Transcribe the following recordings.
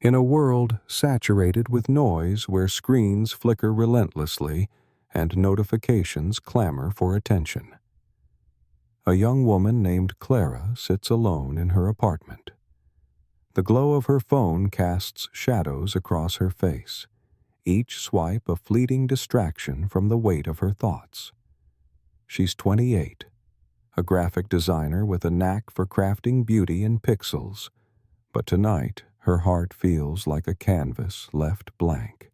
In a world saturated with noise where screens flicker relentlessly and notifications clamor for attention, a young woman named Clara sits alone in her apartment. The glow of her phone casts shadows across her face, each swipe a fleeting distraction from the weight of her thoughts. She's 28, a graphic designer with a knack for crafting beauty in pixels, but tonight her heart feels like a canvas left blank.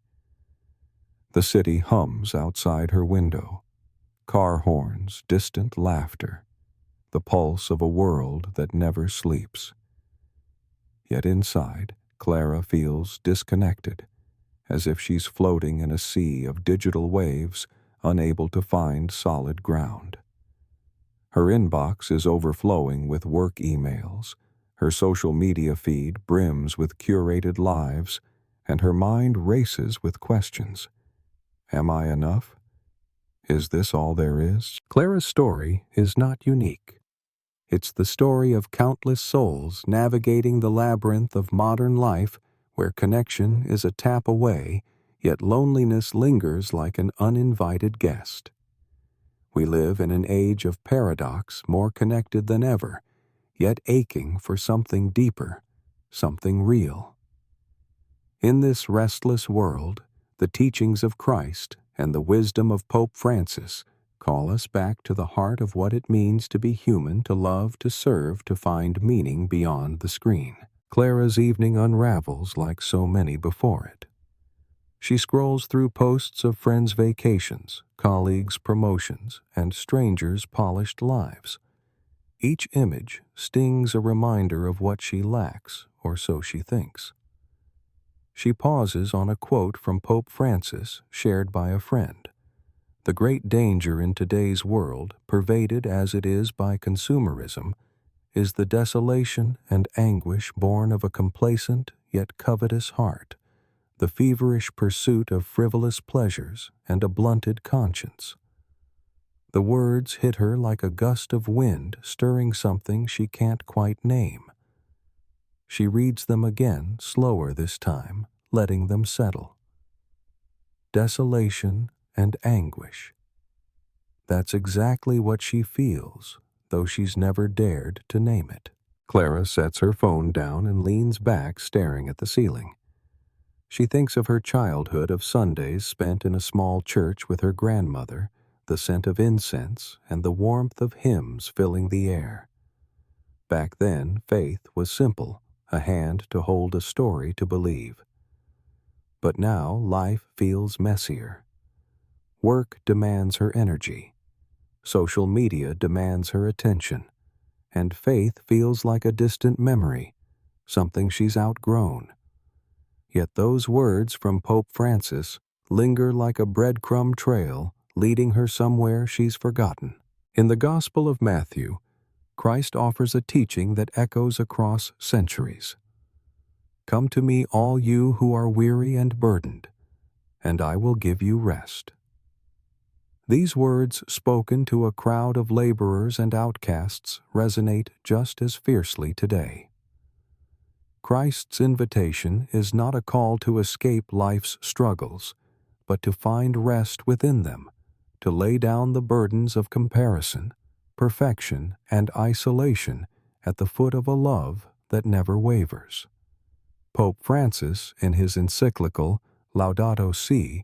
The city hums outside her window, car horns, distant laughter, the pulse of a world that never sleeps. Yet inside, Clara feels disconnected, as if she's floating in a sea of digital waves, unable to find solid ground. Her inbox is overflowing with work emails, her social media feed brims with curated lives, and her mind races with questions. Am I enough? Is this all there is? Clara's story is not unique. It's the story of countless souls navigating the labyrinth of modern life where connection is a tap away, yet loneliness lingers like an uninvited guest. We live in an age of paradox, more connected than ever, yet aching for something deeper, something real. In this restless world, the teachings of Christ and the wisdom of Pope Francis call us back to the heart of what it means to be human, to love, to serve, to find meaning beyond the screen. Clara's evening unravels like so many before it. She scrolls through posts of friends' vacations, colleagues' promotions, and strangers' polished lives. Each image stings a reminder of what she lacks, or so she thinks. She pauses on a quote from Pope Francis shared by a friend. The great danger in today's world, pervaded as it is by consumerism, is the desolation and anguish born of a complacent yet covetous heart, the feverish pursuit of frivolous pleasures and a blunted conscience. The words hit her like a gust of wind stirring something she can't quite name. She reads them again, slower this time, letting them settle. Desolation and anguish. That's exactly what she feels, though she's never dared to name it. Clara sets her phone down and leans back, staring at the ceiling. She thinks of her childhood, of Sundays spent in a small church with her grandmother, the scent of incense and the warmth of hymns filling the air. Back then, faith was simple, a hand to hold, a story to believe. But now life feels messier. Work demands her energy. Social media demands her attention. And faith feels like a distant memory, something she's outgrown. Yet those words from Pope Francis linger like a breadcrumb trail, leading her somewhere she's forgotten. In the Gospel of Matthew, Christ offers a teaching that echoes across centuries. Come to me, all you who are weary and burdened, and I will give you rest. These words, spoken to a crowd of laborers and outcasts, resonate just as fiercely today. Christ's invitation is not a call to escape life's struggles, but to find rest within them, to lay down the burdens of comparison, perfection, and isolation at the foot of a love that never wavers. Pope Francis, in his encyclical Laudato Si',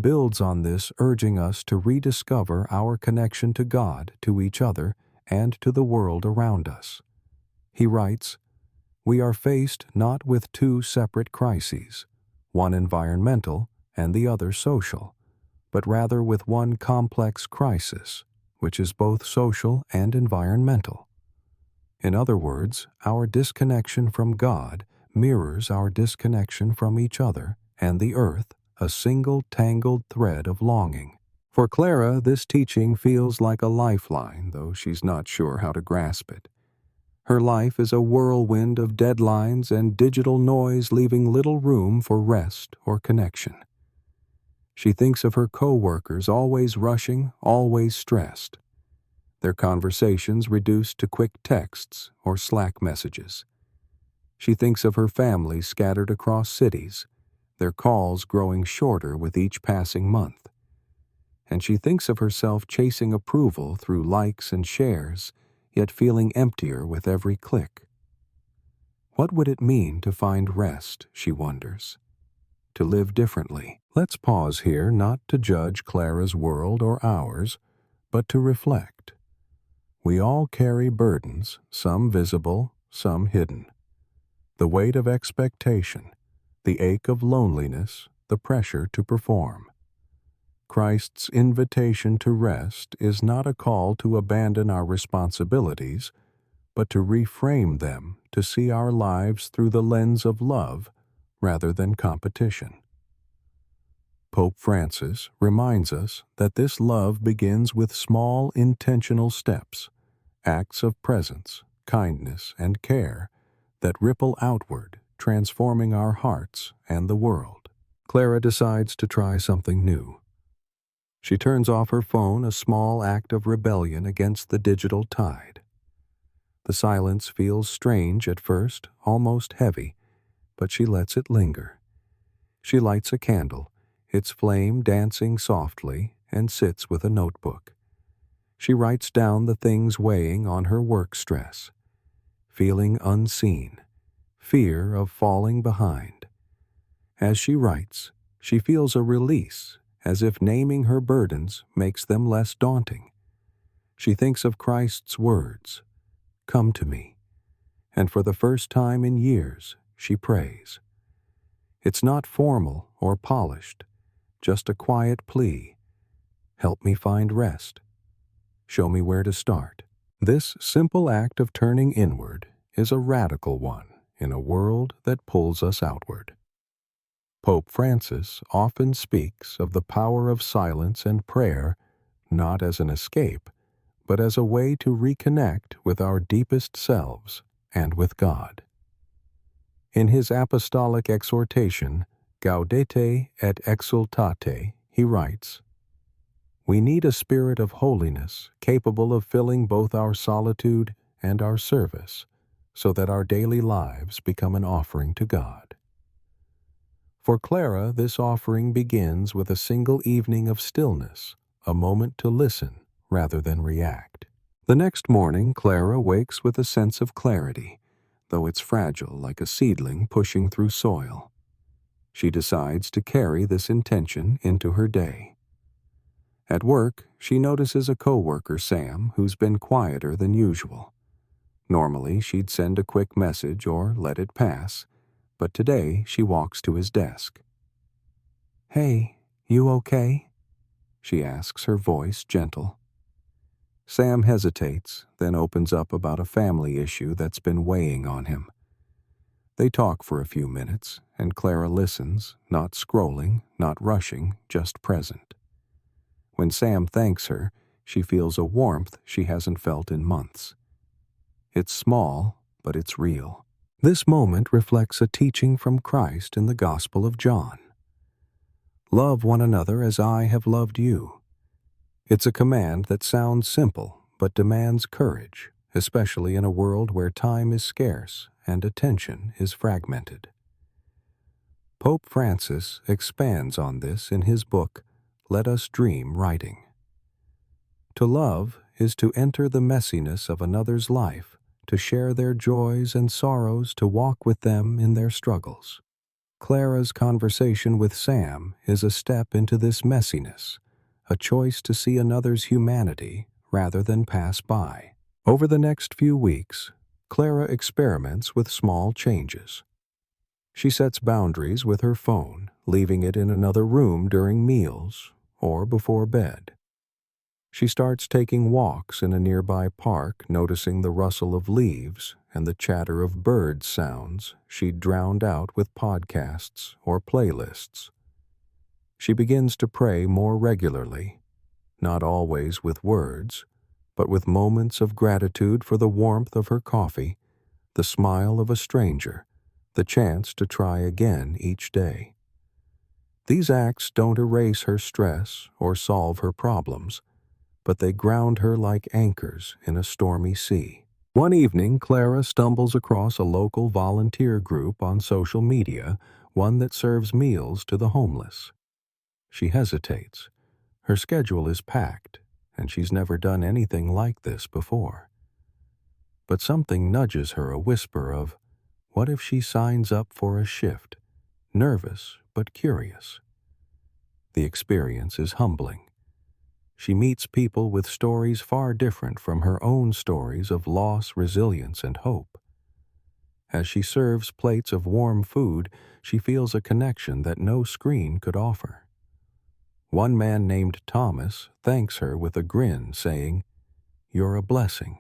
builds on this, urging us to rediscover our connection to God, to each other, and to the world around us. He writes, "We are faced not with two separate crises, one environmental and the other social, but rather with one complex crisis, which is both social and environmental. In other words, our disconnection from God mirrors our disconnection from each other and the earth, a single tangled thread of longing." For Clara, this teaching feels like a lifeline, though she's not sure how to grasp it. Her life is a whirlwind of deadlines and digital noise, leaving little room for rest or connection. She thinks of her co-workers, always rushing, always stressed. Their conversations reduced to quick texts or Slack messages. She thinks of her family scattered across cities, their calls growing shorter with each passing month. And she thinks of herself chasing approval through likes and shares, yet feeling emptier with every click. What would it mean to find rest, she wonders, to live differently? Let's pause here not to judge Clara's world or ours, but to reflect. We all carry burdens, some visible, some hidden. The weight of expectation, the ache of loneliness, the pressure to perform. Christ's invitation to rest is not a call to abandon our responsibilities, but to reframe them to see our lives through the lens of love rather than competition. Pope Francis reminds us that this love begins with small intentional steps, acts of presence, kindness, and care that ripple outward, transforming our hearts and the world. Clara decides to try something new. She turns off her phone, a small act of rebellion against the digital tide. The silence feels strange at first, almost heavy, but she lets it linger. She lights a candle, its flame dancing softly, and sits with a notebook. She writes down the things weighing on her work stress, feeling unseen, fear of falling behind. As she writes, she feels a release, as if naming her burdens makes them less daunting. She thinks of Christ's words, "Come to me," and for the first time in years, she prays. It's not formal or polished, just a quiet plea. Help me find rest. Show me where to start. This simple act of turning inward is a radical one in a world that pulls us outward. Pope Francis often speaks of the power of silence and prayer not as an escape, but as a way to reconnect with our deepest selves and with God. In his apostolic exhortation, Gaudete et Exsultate, he writes, "We need a spirit of holiness capable of filling both our solitude and our service, so that our daily lives become an offering to God." For Clara, this offering begins with a single evening of stillness, a moment to listen rather than react. The next morning, Clara wakes with a sense of clarity, though it's fragile like a seedling pushing through soil. She decides to carry this intention into her day. At work, she notices a coworker, Sam, who's been quieter than usual. Normally, she'd send a quick message or let it pass, but today she walks to his desk. "Hey, you okay?" she asks, her voice gentle. Sam hesitates, then opens up about a family issue that's been weighing on him. They talk for a few minutes, and Clara listens, not scrolling, not rushing, just present. When Sam thanks her, she feels a warmth she hasn't felt in months. It's small, but it's real. This moment reflects a teaching from Christ in the Gospel of John. "Love one another as I have loved you." It's a command that sounds simple, but demands courage, especially in a world where time is scarce and attention is fragmented. Pope Francis expands on this in his book, Let Us Dream, writing, "To love is to enter the messiness of another's life, to share their joys and sorrows, to walk with them in their struggles." Clara's conversation with Sam is a step into this messiness, a choice to see another's humanity rather than pass by. Over the next few weeks, Clara experiments with small changes. She sets boundaries with her phone, leaving it in another room during meals or before bed. She starts taking walks in a nearby park, noticing the rustle of leaves and the chatter of bird sounds she'd drowned out with podcasts or playlists. She begins to pray more regularly, not always with words, but with moments of gratitude for the warmth of her coffee, the smile of a stranger, the chance to try again each day. These acts don't erase her stress or solve her problems, but they ground her like anchors in a stormy sea. One evening, Clara stumbles across a local volunteer group on social media, one that serves meals to the homeless. She hesitates. Her schedule is packed, and she's never done anything like this before. But something nudges her, a whisper of, what if she signs up for a shift, nervous but curious? The experience is humbling. She meets people with stories far different from her own stories of loss, resilience, and hope. As she serves plates of warm food, she feels a connection that no screen could offer. One man named Thomas thanks her with a grin, saying, "You're a blessing.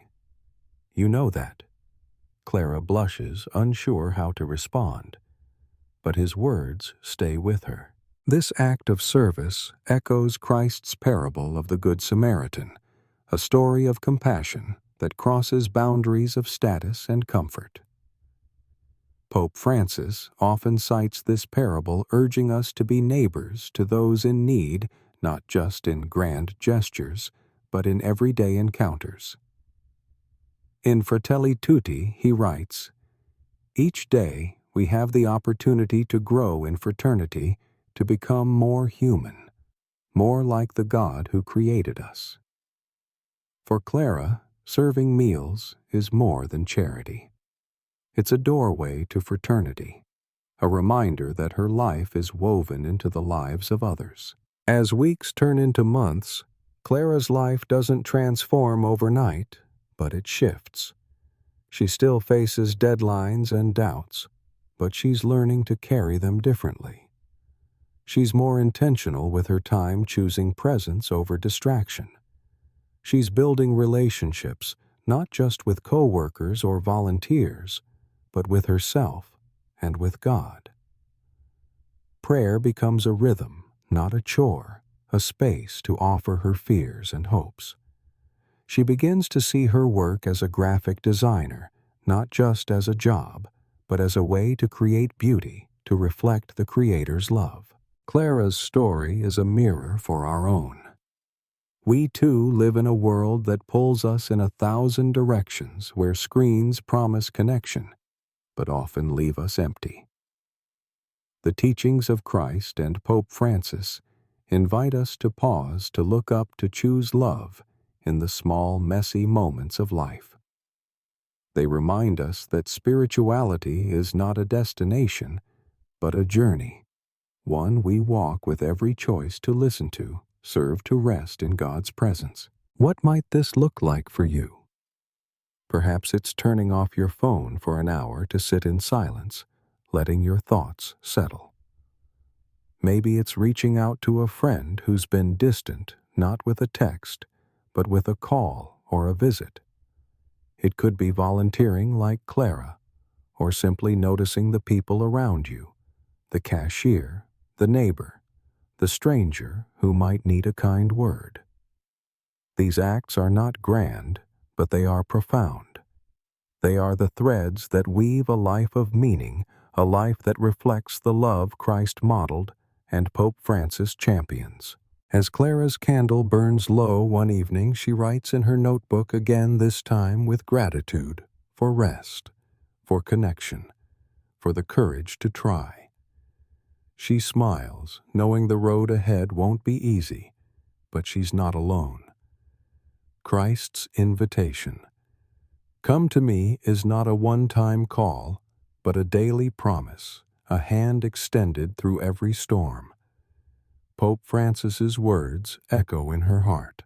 You know that." Clara blushes, unsure how to respond, but his words stay with her. This act of service echoes Christ's parable of the Good Samaritan, a story of compassion that crosses boundaries of status and comfort. Pope Francis often cites this parable, urging us to be neighbors to those in need, not just in grand gestures, but in everyday encounters. In Fratelli Tutti, he writes, "Each day we have the opportunity to grow in fraternity, to become more human, more like the God who created us." For Clara, serving meals is more than charity. It's a doorway to fraternity, a reminder that her life is woven into the lives of others. As weeks turn into months, Clara's life doesn't transform overnight, but it shifts. She still faces deadlines and doubts, but she's learning to carry them differently. She's more intentional with her time, choosing presence over distraction. She's building relationships, not just with coworkers or volunteers, but with herself and with God. Prayer becomes a rhythm, not a chore, a space to offer her fears and hopes. She begins to see her work as a graphic designer, not just as a job, but as a way to create beauty, to reflect the Creator's love. Clara's story is a mirror for our own. We too live in a world that pulls us in 1,000 directions, where screens promise connection, but often leave us empty. The teachings of Christ and Pope Francis invite us to pause, to look up, to choose love in the small, messy moments of life. They remind us that spirituality is not a destination, but a journey, one we walk with every choice to listen to, serve, to rest in God's presence. What might this look like for you? Perhaps it's turning off your phone for an hour to sit in silence, letting your thoughts settle. Maybe it's reaching out to a friend who's been distant, not with a text, but with a call or a visit. It could be volunteering like Clara, or simply noticing the people around you, the cashier, the neighbor, the stranger who might need a kind word. These acts are not grand, but they are profound. They are the threads that weave a life of meaning, a life that reflects the love Christ modeled and Pope Francis champions. As Clara's candle burns low one evening, she writes in her notebook again, this time with gratitude, for rest, for connection, for the courage to try. She smiles, knowing the road ahead won't be easy, but she's not alone. Christ's invitation, "Come to me," is not a one-time call, but a daily promise, a hand extended through every storm. Pope Francis's words echo in her heart.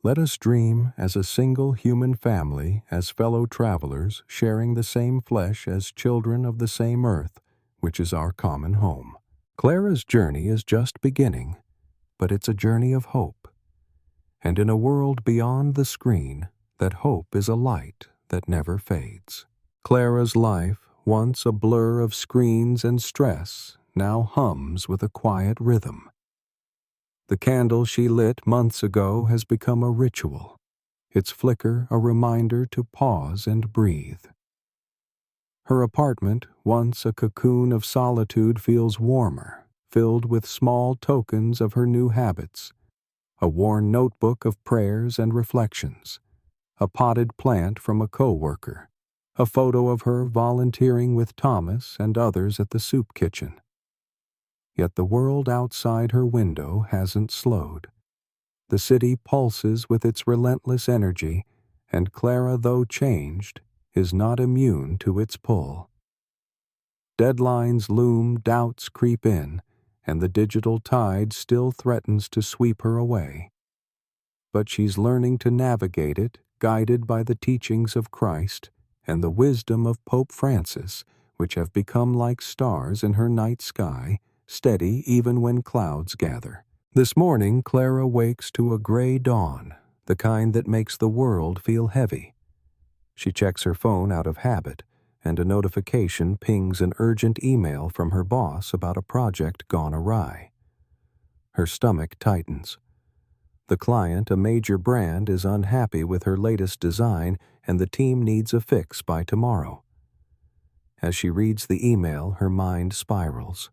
Let us dream as a single human family, as fellow travelers, sharing the same flesh, as children of the same earth, which is our common home. Clara's journey is just beginning, but it's a journey of hope. And in a world beyond the screen, that hope is a light that never fades. Clara's life, once a blur of screens and stress, now hums with a quiet rhythm. The candle she lit months ago has become a ritual, its flicker a reminder to pause and breathe. Her apartment, once a cocoon of solitude, feels warmer, filled with small tokens of her new habits, a worn notebook of prayers and reflections, a potted plant from a coworker, a photo of her volunteering with Thomas and others at the soup kitchen. Yet the world outside her window hasn't slowed. The city pulses with its relentless energy, and Clara, though changed, is not immune to its pull. Deadlines loom, doubts creep in, and the digital tide still threatens to sweep her away. But she's learning to navigate it, guided by the teachings of Christ and the wisdom of Pope Francis, which have become like stars in her night sky, steady even when clouds gather. This morning, Clara wakes to a gray dawn, the kind that makes the world feel heavy. She checks her phone out of habit, and a notification pings an urgent email from her boss about a project gone awry. Her stomach tightens. The client, a major brand, is unhappy with her latest design, and the team needs a fix by tomorrow. As she reads the email, her mind spirals.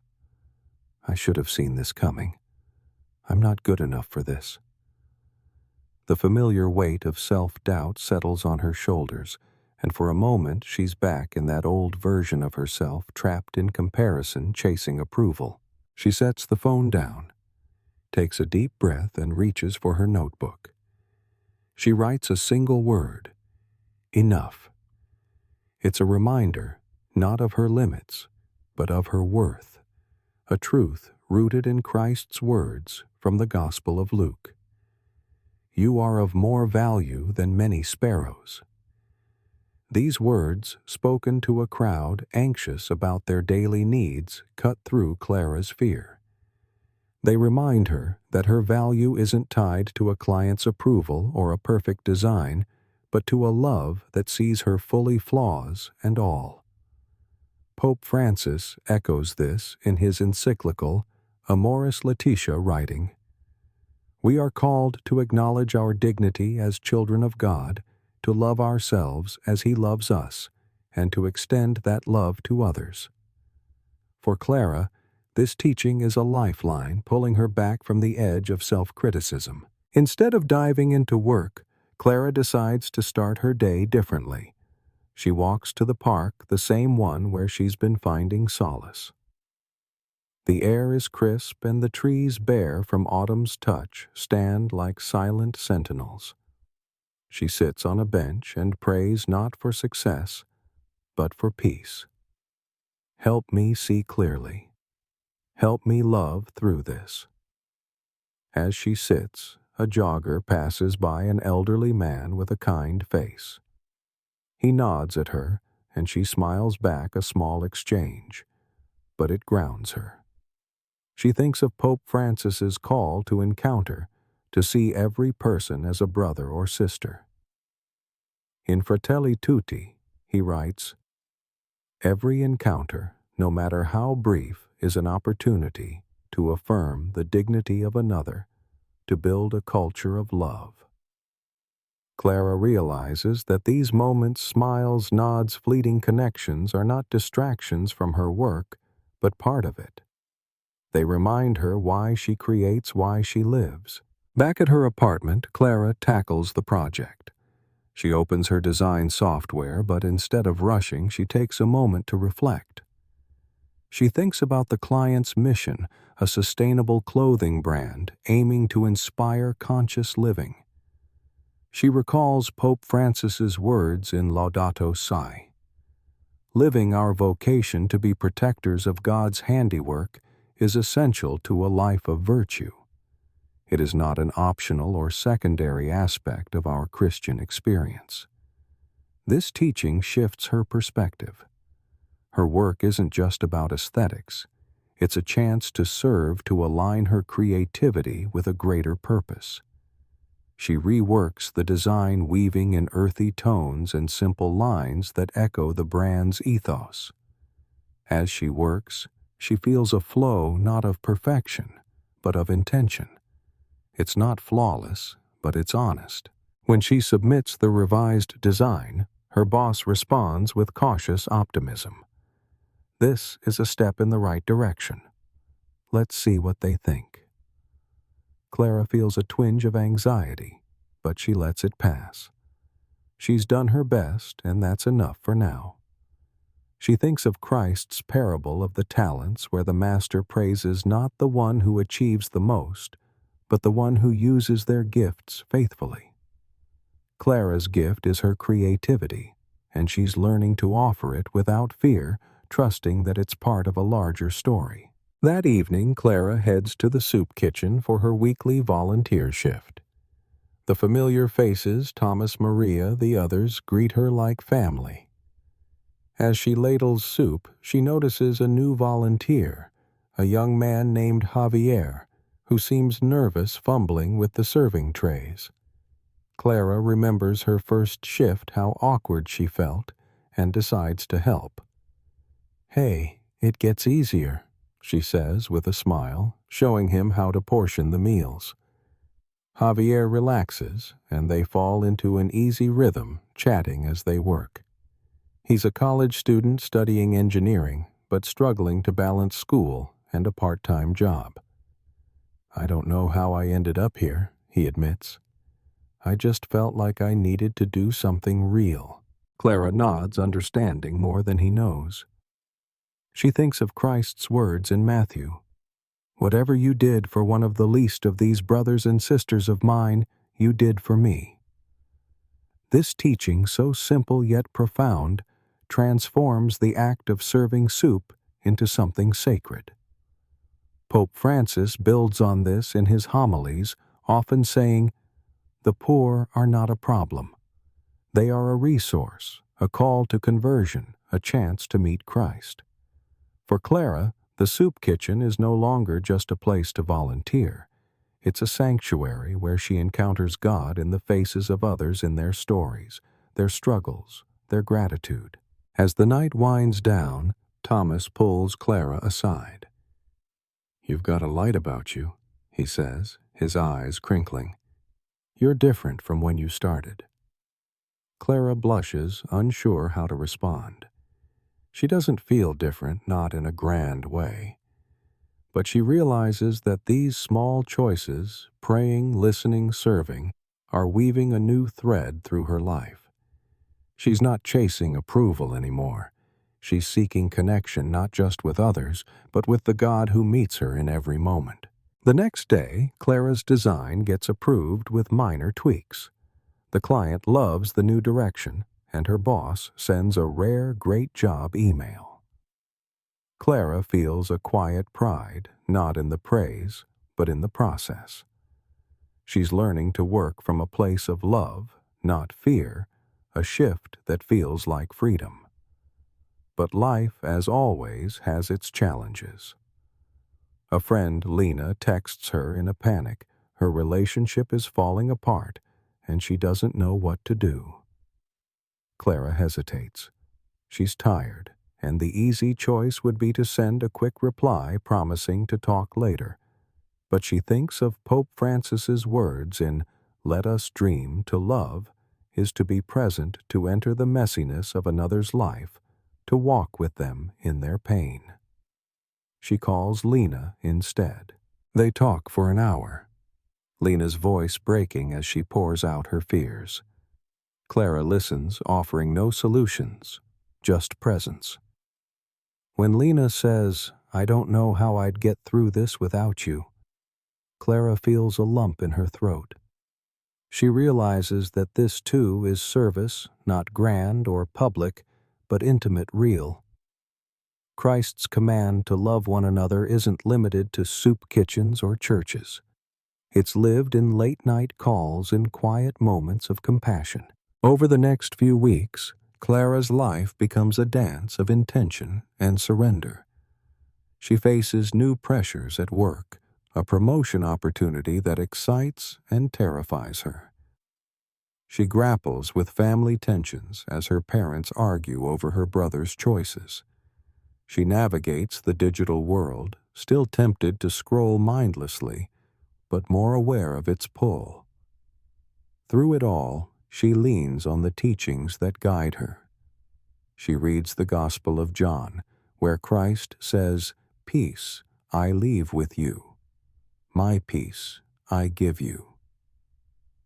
I should have seen this coming. I'm not good enough for this. The familiar weight of self-doubt settles on her shoulders, and for a moment she's back in that old version of herself trapped in comparison, chasing approval. She sets the phone down, takes a deep breath, and reaches for her notebook. She writes a single word: enough. It's a reminder, not of her limits, but of her worth, a truth rooted in Christ's words from the Gospel of Luke. You are of more value than many sparrows. These words, spoken to a crowd anxious about their daily needs, cut through Clara's fear. They remind her that her value isn't tied to a client's approval or a perfect design, but to a love that sees her fully, flaws and all. Pope Francis echoes this in his encyclical Amoris Laetitia, writing, "We are called to acknowledge our dignity as children of God, to love ourselves as He loves us, and to extend that love to others." For Clara, this teaching is a lifeline pulling her back from the edge of self-criticism. Instead of diving into work, Clara decides to start her day differently. She walks to the park, the same one where she's been finding solace. The air is crisp, and the trees, bare from autumn's touch, stand like silent sentinels. She sits on a bench and prays not for success, but for peace. Help me see clearly. Help me love through this. As she sits, a jogger passes by an elderly man with a kind face. He nods at her, and she smiles back, a small exchange, but it grounds her. She thinks of Pope Francis's call to encounter, to see every person as a brother or sister. In Fratelli Tutti, he writes, "Every encounter, no matter how brief, is an opportunity to affirm the dignity of another, to build a culture of love." Clara realizes that these moments, smiles, nods, fleeting connections are not distractions from her work, but part of it. They remind her why she creates, why she lives. Back at her apartment, Clara tackles the project. She opens her design software, but instead of rushing, she takes a moment to reflect. She thinks about the client's mission, a sustainable clothing brand aiming to inspire conscious living. She recalls Pope Francis's words in Laudato Si. Living our vocation to be protectors of God's handiwork is essential to a life of virtue. It is not an optional or secondary aspect of our Christian experience. This teaching shifts her perspective. Her work isn't just about aesthetics. It's a chance to serve, to align her creativity with a greater purpose. She reworks the design, weaving in earthy tones and simple lines that echo the brand's ethos. As she works, she feels a flow not of perfection, but of intention. It's not flawless, but it's honest. When she submits the revised design, her boss responds with cautious optimism. This is a step in the right direction. Let's see what they think. Clara feels a twinge of anxiety, but she lets it pass. She's done her best, and that's enough for now. She thinks of Christ's parable of the talents, where the master praises not the one who achieves the most, but the one who uses their gifts faithfully. Clara's gift is her creativity, and she's learning to offer it without fear, trusting that it's part of a larger story. That evening, Clara heads to the soup kitchen for her weekly volunteer shift. The familiar faces, Thomas, Maria, the others, greet her like family. As she ladles soup, she notices a new volunteer, a young man named Javier, who seems nervous fumbling with the serving trays. Clara remembers her first shift, how awkward she felt, and decides to help. "Hey, it gets easier," she says with a smile, showing him how to portion the meals. Javier relaxes, and they fall into an easy rhythm, chatting as they work. He's a college student studying engineering, but struggling to balance school and a part-time job. "I don't know how I ended up here," he admits. "I just felt like I needed to do something real." Clara nods, understanding more than he knows. She thinks of Christ's words in Matthew, "Whatever you did for one of the least of these brothers and sisters of mine, you did for me." This teaching, so simple yet profound, transforms the act of serving soup into something sacred. Pope Francis builds on this in his homilies, often saying, "The poor are not a problem. They are a resource, a call to conversion, a chance to meet Christ." For Clara, the soup kitchen is no longer just a place to volunteer. It's a sanctuary where she encounters God in the faces of others, in their stories, their struggles, their gratitude. As the night winds down, Thomas pulls Clara aside. "You've got a light about you," he says, his eyes crinkling. "You're different from when you started." Clara blushes, unsure how to respond. She doesn't feel different, not in a grand way. But she realizes that these small choices, praying, listening, serving, are weaving a new thread through her life. She's not chasing approval anymore. She's seeking connection not just with others, but with the God who meets her in every moment. The next day, Clara's design gets approved with minor tweaks. The client loves the new direction, and her boss sends a rare great job email. Clara feels a quiet pride, not in the praise, but in the process. She's learning to work from a place of love, not fear, a shift that feels like freedom. But life, as always, has its challenges. A friend, Lena, texts her in a panic. Her relationship is falling apart, and she doesn't know what to do. Clara hesitates. She's tired, and the easy choice would be to send a quick reply promising to talk later. But she thinks of Pope Francis's words in "Let us dream to love" is to be present, to enter the messiness of another's life, to walk with them in their pain. She calls Lena instead. They talk for an hour, Lena's voice breaking as she pours out her fears. Clara listens, offering no solutions, just presence. When Lena says, "I don't know how I'd get through this without you," Clara feels a lump in her throat. She realizes that this too is service, not grand or public, but intimate, real. Christ's command to love one another isn't limited to soup kitchens or churches. It's lived in late-night calls, in quiet moments of compassion. Over the next few weeks, Clara's life becomes a dance of intention and surrender. She faces new pressures at work, a promotion opportunity that excites and terrifies her. She grapples with family tensions as her parents argue over her brother's choices. She navigates the digital world, still tempted to scroll mindlessly, but more aware of its pull. Through it all, she leans on the teachings that guide her. She reads the Gospel of John, where Christ says, "Peace I leave with you. My peace I give you."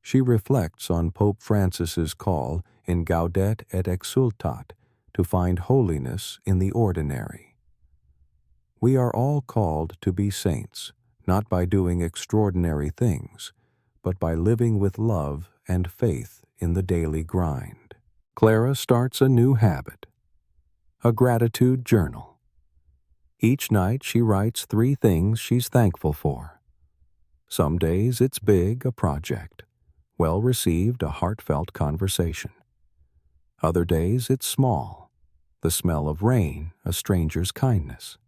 She reflects on Pope Francis's call in Gaudet et Exsultat to find holiness in the ordinary. We are all called to be saints, not by doing extraordinary things, but by living with love and faith in the daily grind. Clara starts a new habit, a gratitude journal. Each night she writes 3 things she's thankful for. Some days it's big, a project. Well received, a heartfelt conversation. Other days it's small, the smell of rain, a stranger's kindness.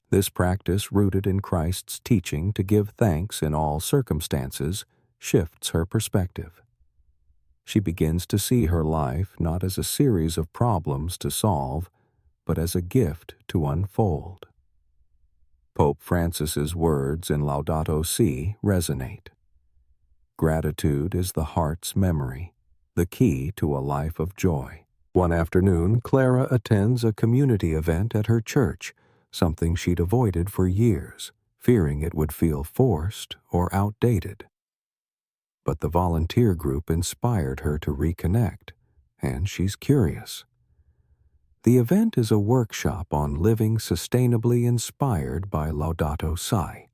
This practice, rooted in Christ's teaching to give thanks in all circumstances, shifts her perspective. She begins to see her life not as a series of problems to solve, but as a gift to unfold. Pope Francis's words in Laudato Si resonate. Gratitude is the heart's memory, the key to a life of joy. One afternoon, Clara attends a community event at her church, something she'd avoided for years, fearing it would feel forced or outdated. But the volunteer group inspired her to reconnect, and she's curious. The event is a workshop on living sustainably inspired by Laudato Si.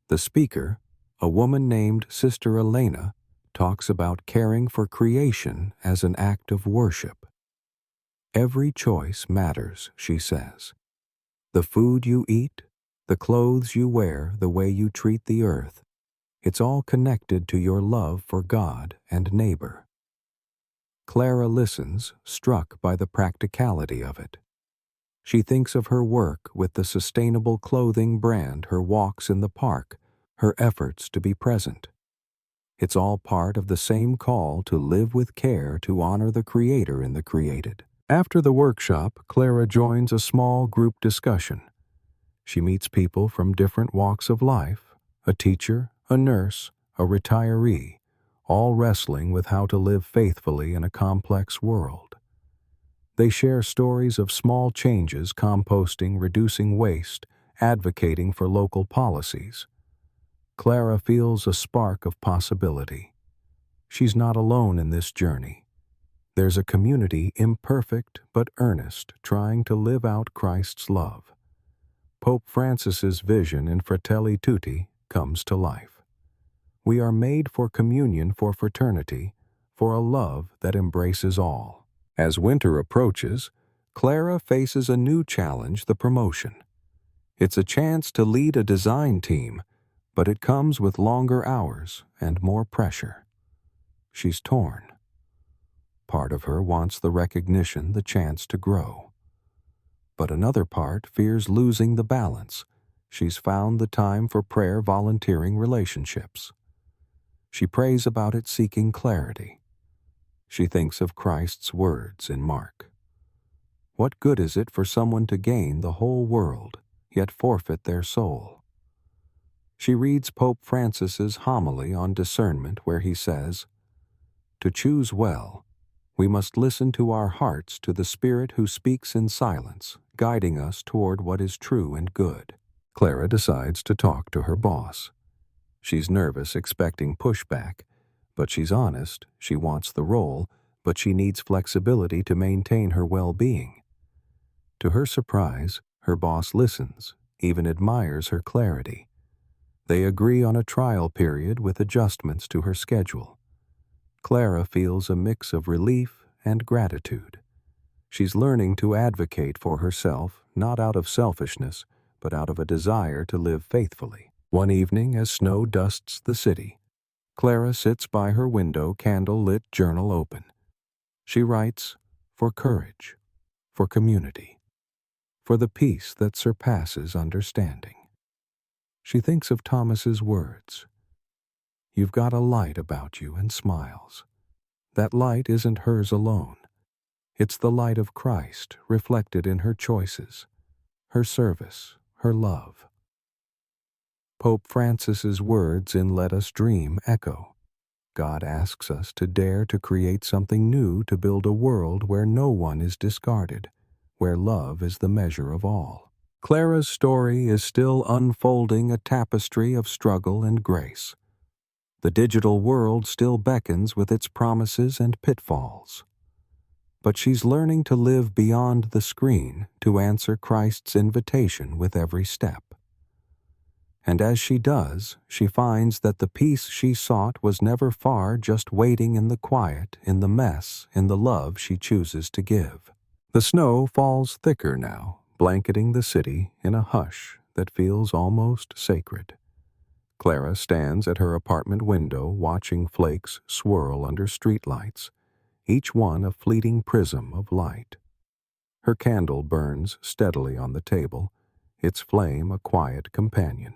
The speaker, a woman named Sister Elena, talks about caring for creation as an act of worship. Every choice matters, she says. The food you eat, the clothes you wear, the way you treat the earth, it's all connected to your love for God and neighbor. Clara listens, struck by the practicality of it. She thinks of her work with the sustainable clothing brand, her walks in the park, her efforts to be present. It's all part of the same call to live with care to honor the Creator in the created. After the workshop, Clara joins a small group discussion. She meets people from different walks of life, a teacher, a nurse, a retiree, all wrestling with how to live faithfully in a complex world. They share stories of small changes, composting, reducing waste, advocating for local policies. Clara feels a spark of possibility. She's not alone in this journey. There's a community, imperfect but earnest, trying to live out Christ's love. Pope Francis's vision in Fratelli Tutti comes to life. We are made for communion, for fraternity, for a love that embraces all. As winter approaches, Clara faces a new challenge, the promotion. It's a chance to lead a design team, but it comes with longer hours and more pressure. She's torn. Part of her wants the recognition, the chance to grow. But another part fears losing the balance. She's found the time for prayer, volunteering, relationships. She prays about it, seeking clarity. She thinks of Christ's words in Mark. What good is it for someone to gain the whole world, yet forfeit their soul? She reads Pope Francis's homily on discernment, where he says, "To choose well, we must listen to our hearts, to the Spirit who speaks in silence, guiding us toward what is true and good." Clara decides to talk to her boss. She's nervous, expecting pushback, but she's honest. She wants the role, but she needs flexibility to maintain her well-being. To her surprise, her boss listens, even admires her clarity. They agree on a trial period with adjustments to her schedule. Clara feels a mix of relief and gratitude. She's learning to advocate for herself, not out of selfishness, but out of a desire to live faithfully. One evening, as snow dusts the city, Clara sits by her window, candle-lit, journal open. She writes, for courage, for community, for the peace that surpasses understanding. She thinks of Thomas's words, "You've got a light about you," and smiles. That light isn't hers alone. It's the light of Christ reflected in her choices, her service, her love. Pope Francis's words in Let Us Dream echo. God asks us to dare to create something new, to build a world where no one is discarded, where love is the measure of all. Clara's story is still unfolding, a tapestry of struggle and grace. The digital world still beckons with its promises and pitfalls. But she's learning to live beyond the screen to answer Christ's invitation with every step. And as she does, she finds that the peace she sought was never far, just waiting in the quiet, in the mess, in the love she chooses to give. The snow falls thicker now, blanketing the city in a hush that feels almost sacred. Clara stands at her apartment window watching flakes swirl under streetlights, each one a fleeting prism of light. Her candle burns steadily on the table, its flame a quiet companion.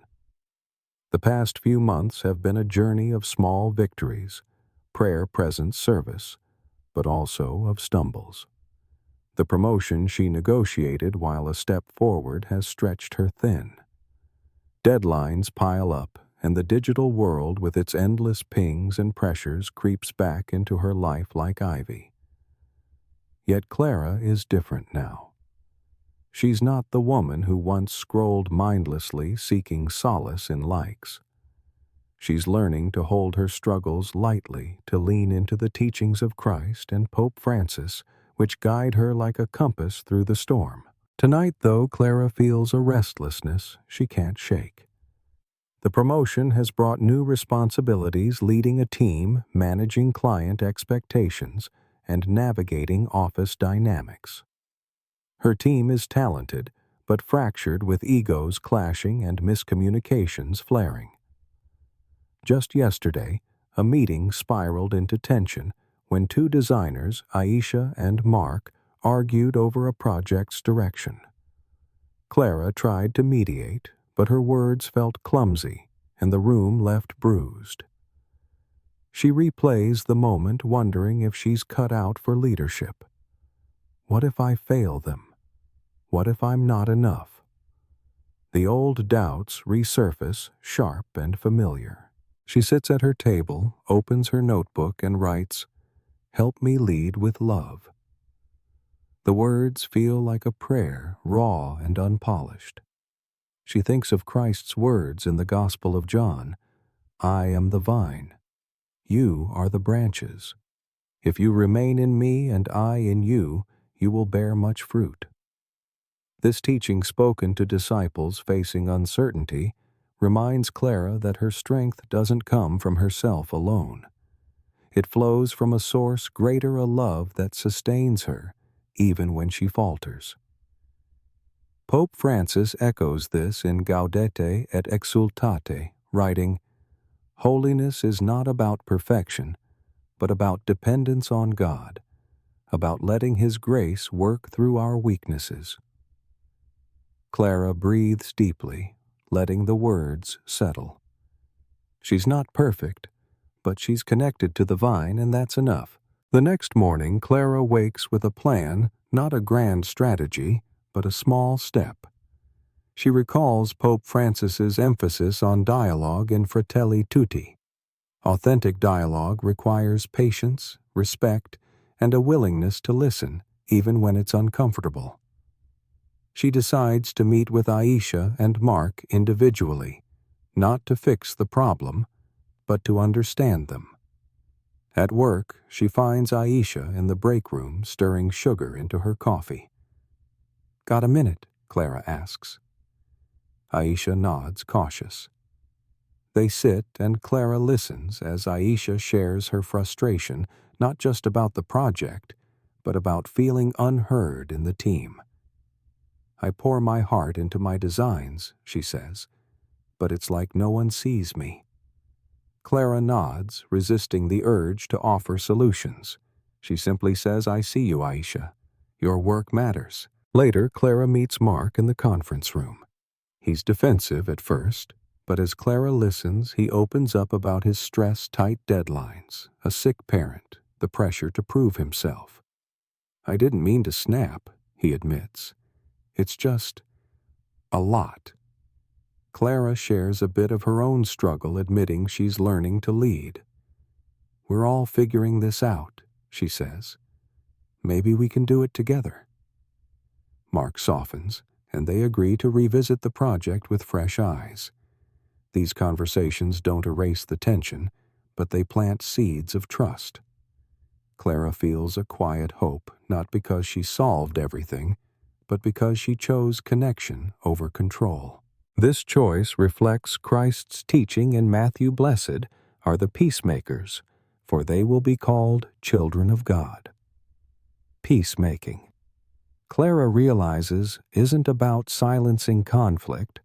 The past few months have been a journey of small victories, prayer present service, but also of stumbles. The promotion she negotiated while a step forward has stretched her thin. Deadlines pile up, and the digital world with its endless pings and pressures creeps back into her life like ivy. Yet Clara is different now. She's not the woman who once scrolled mindlessly seeking solace in likes. She's learning to hold her struggles lightly, to lean into the teachings of Christ and Pope Francis, which guide her like a compass through the storm. Tonight, though, Clara feels a restlessness she can't shake. The promotion has brought new responsibilities, leading a team, managing client expectations, and navigating office dynamics. Her team is talented, but fractured with egos clashing and miscommunications flaring. Just yesterday, a meeting spiraled into tension when two designers, Aisha and Mark, argued over a project's direction. Clara tried to mediate, but her words felt clumsy, and the room left bruised. She replays the moment, wondering if she's cut out for leadership. What if I fail them? What if I'm not enough? The old doubts resurface, sharp and familiar. She sits at her table, opens her notebook, and writes, "Help me lead with love." The words feel like a prayer, raw and unpolished. She thinks of Christ's words in the Gospel of John, "I am the vine. You are the branches. If you remain in me and I in you, you will bear much fruit." This teaching, spoken to disciples facing uncertainty, reminds Clara that her strength doesn't come from herself alone. It flows from a source greater, a love that sustains her, even when she falters. Pope Francis echoes this in Gaudete et Exsultate, writing, "Holiness is not about perfection, but about dependence on God, about letting His grace work through our weaknesses." Clara breathes deeply, letting the words settle. She's not perfect, but she's connected to the vine, and that's enough. The next morning, Clara wakes with a plan, not a grand strategy, but a small step. She recalls Pope Francis's emphasis on dialogue in Fratelli Tutti. Authentic dialogue requires patience, respect, and a willingness to listen, even when it's uncomfortable. She decides to meet with Aisha and Mark individually, not to fix the problem, but to understand them. At work, she finds Aisha in the break room stirring sugar into her coffee. "Got a minute?" Clara asks. Aisha nods, cautious. They sit, and Clara listens as Aisha shares her frustration, not just about the project, but about feeling unheard in the team. "I pour my heart into my designs," she says, "but it's like no one sees me." Clara nods, resisting the urge to offer solutions. She simply says, "I see you, Aisha. Your work matters." Later, Clara meets Mark in the conference room. He's defensive at first, but as Clara listens, he opens up about his stress-tight deadlines, a sick parent, the pressure to prove himself. "I didn't mean to snap," he admits. "It's just a lot." Clara shares a bit of her own struggle, admitting she's learning to lead. "We're all figuring this out," she says. "Maybe we can do it together." Mark softens, and they agree to revisit the project with fresh eyes. These conversations don't erase the tension, but they plant seeds of trust. Clara feels a quiet hope, not because she solved everything, but because she chose connection over control. This choice reflects Christ's teaching in Matthew. Blessed are the peacemakers, for they will be called children of God. Peacemaking. Clara realizes isn't about silencing conflict,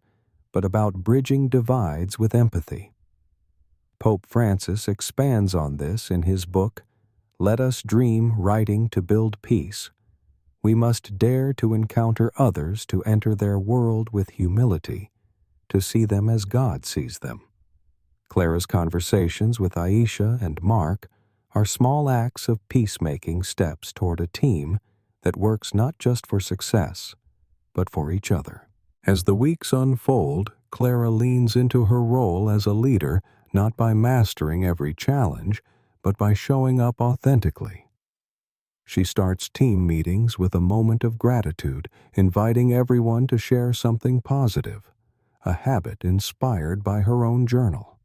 but about bridging divides with empathy. Pope Francis expands on this in his book, Let Us Dream Writing to Build Peace. We must dare to encounter others, to enter their world with humility, to see them as God sees them. Clara's conversations with Aisha and Mark are small acts of peacemaking steps toward a team that works not just for success, but for each other. As the weeks unfold, Clara leans into her role as a leader, not by mastering every challenge, but by showing up authentically. She starts team meetings with a moment of gratitude, inviting everyone to share something positive, a habit inspired by her own journal.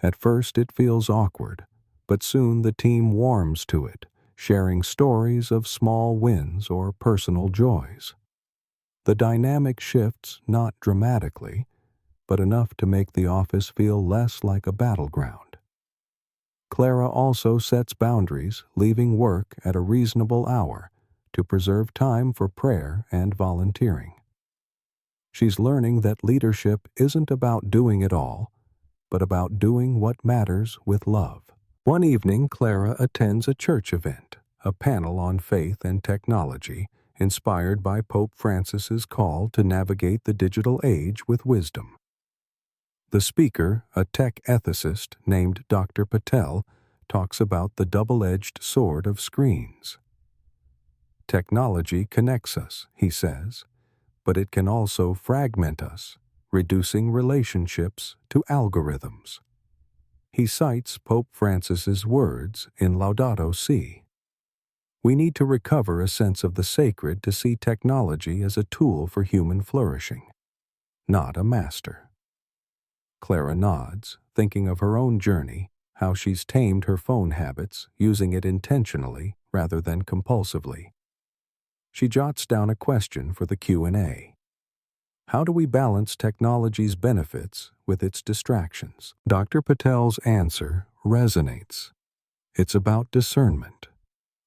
At first it feels awkward, but soon the team warms to it, sharing stories of small wins or personal joys. The dynamic shifts not dramatically, but enough to make the office feel less like a battleground. Clara also sets boundaries, leaving work at a reasonable hour to preserve time for prayer and volunteering. She's learning that leadership isn't about doing it all, but about doing what matters with love. One evening, Clara attends a church event, a panel on faith and technology, inspired by Pope Francis's call to navigate the digital age with wisdom. The speaker, a tech ethicist named Dr. Patel, talks about the double-edged sword of screens. Technology connects us, he says, but it can also fragment us, reducing relationships to algorithms. He cites Pope Francis's words in Laudato Si. We need to recover a sense of the sacred, to see technology as a tool for human flourishing, not a master. Clara nods, thinking of her own journey, how she's tamed her phone habits, using it intentionally rather than compulsively. She jots down a question for the Q&A. How do we balance technology's benefits with its distractions? Dr. Patel's answer resonates. It's about discernment,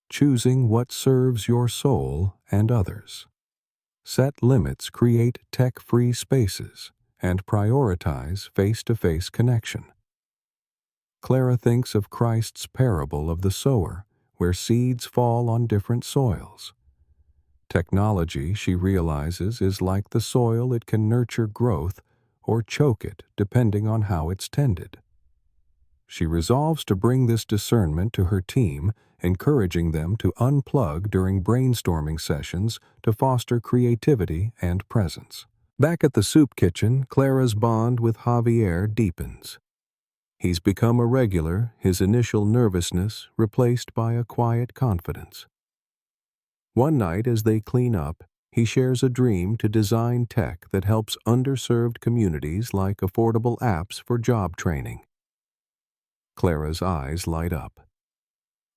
choosing what serves your soul and others. Set limits, create tech-free spaces, and prioritize face-to-face connection. Clara thinks of Christ's parable of the sower, where seeds fall on different soils. Technology, she realizes, is like the soil. It can nurture growth or choke it, depending on how it's tended. She resolves to bring this discernment to her team, encouraging them to unplug during brainstorming sessions to foster creativity and presence. Back at the soup kitchen, Clara's bond with Javier deepens. He's become a regular, his initial nervousness replaced by a quiet confidence. One night as they clean up, he shares a dream to design tech that helps underserved communities, like affordable apps for job training. Clara's eyes light up.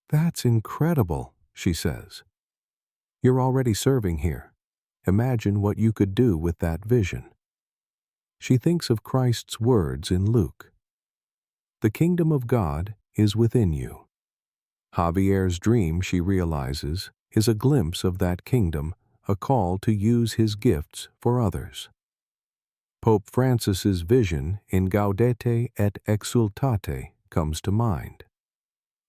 "That's incredible," she says. "You're already serving here. Imagine what you could do with that vision." She thinks of Christ's words in Luke. "The kingdom of God is within you." Javier's dream, she realizes, is a glimpse of that kingdom, a call to use his gifts for others. Pope Francis's vision in Gaudete et Exsultate comes to mind.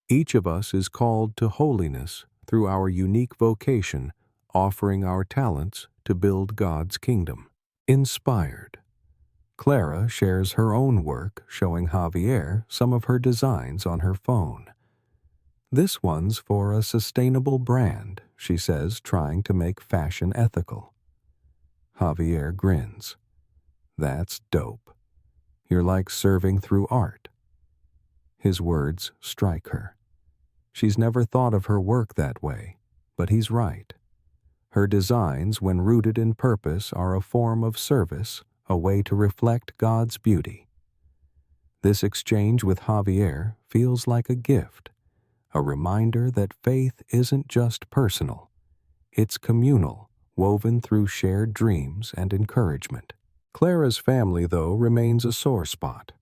Each of us is called to holiness through our unique vocation, offering our talents to build God's kingdom. Inspired. Clara shares her own work, showing Javier some of her designs on her phone. "This one's for a sustainable brand," she says, trying to make fashion ethical. Javier grins. "That's dope. You're like serving through art." His words strike her. She's never thought of her work that way, but he's right. Her designs, when rooted in purpose, are a form of service, a way to reflect God's beauty. This exchange with Javier feels like a gift, a reminder that faith isn't just personal, it's communal, woven through shared dreams and encouragement. Clara's family, though, remains a sore spot.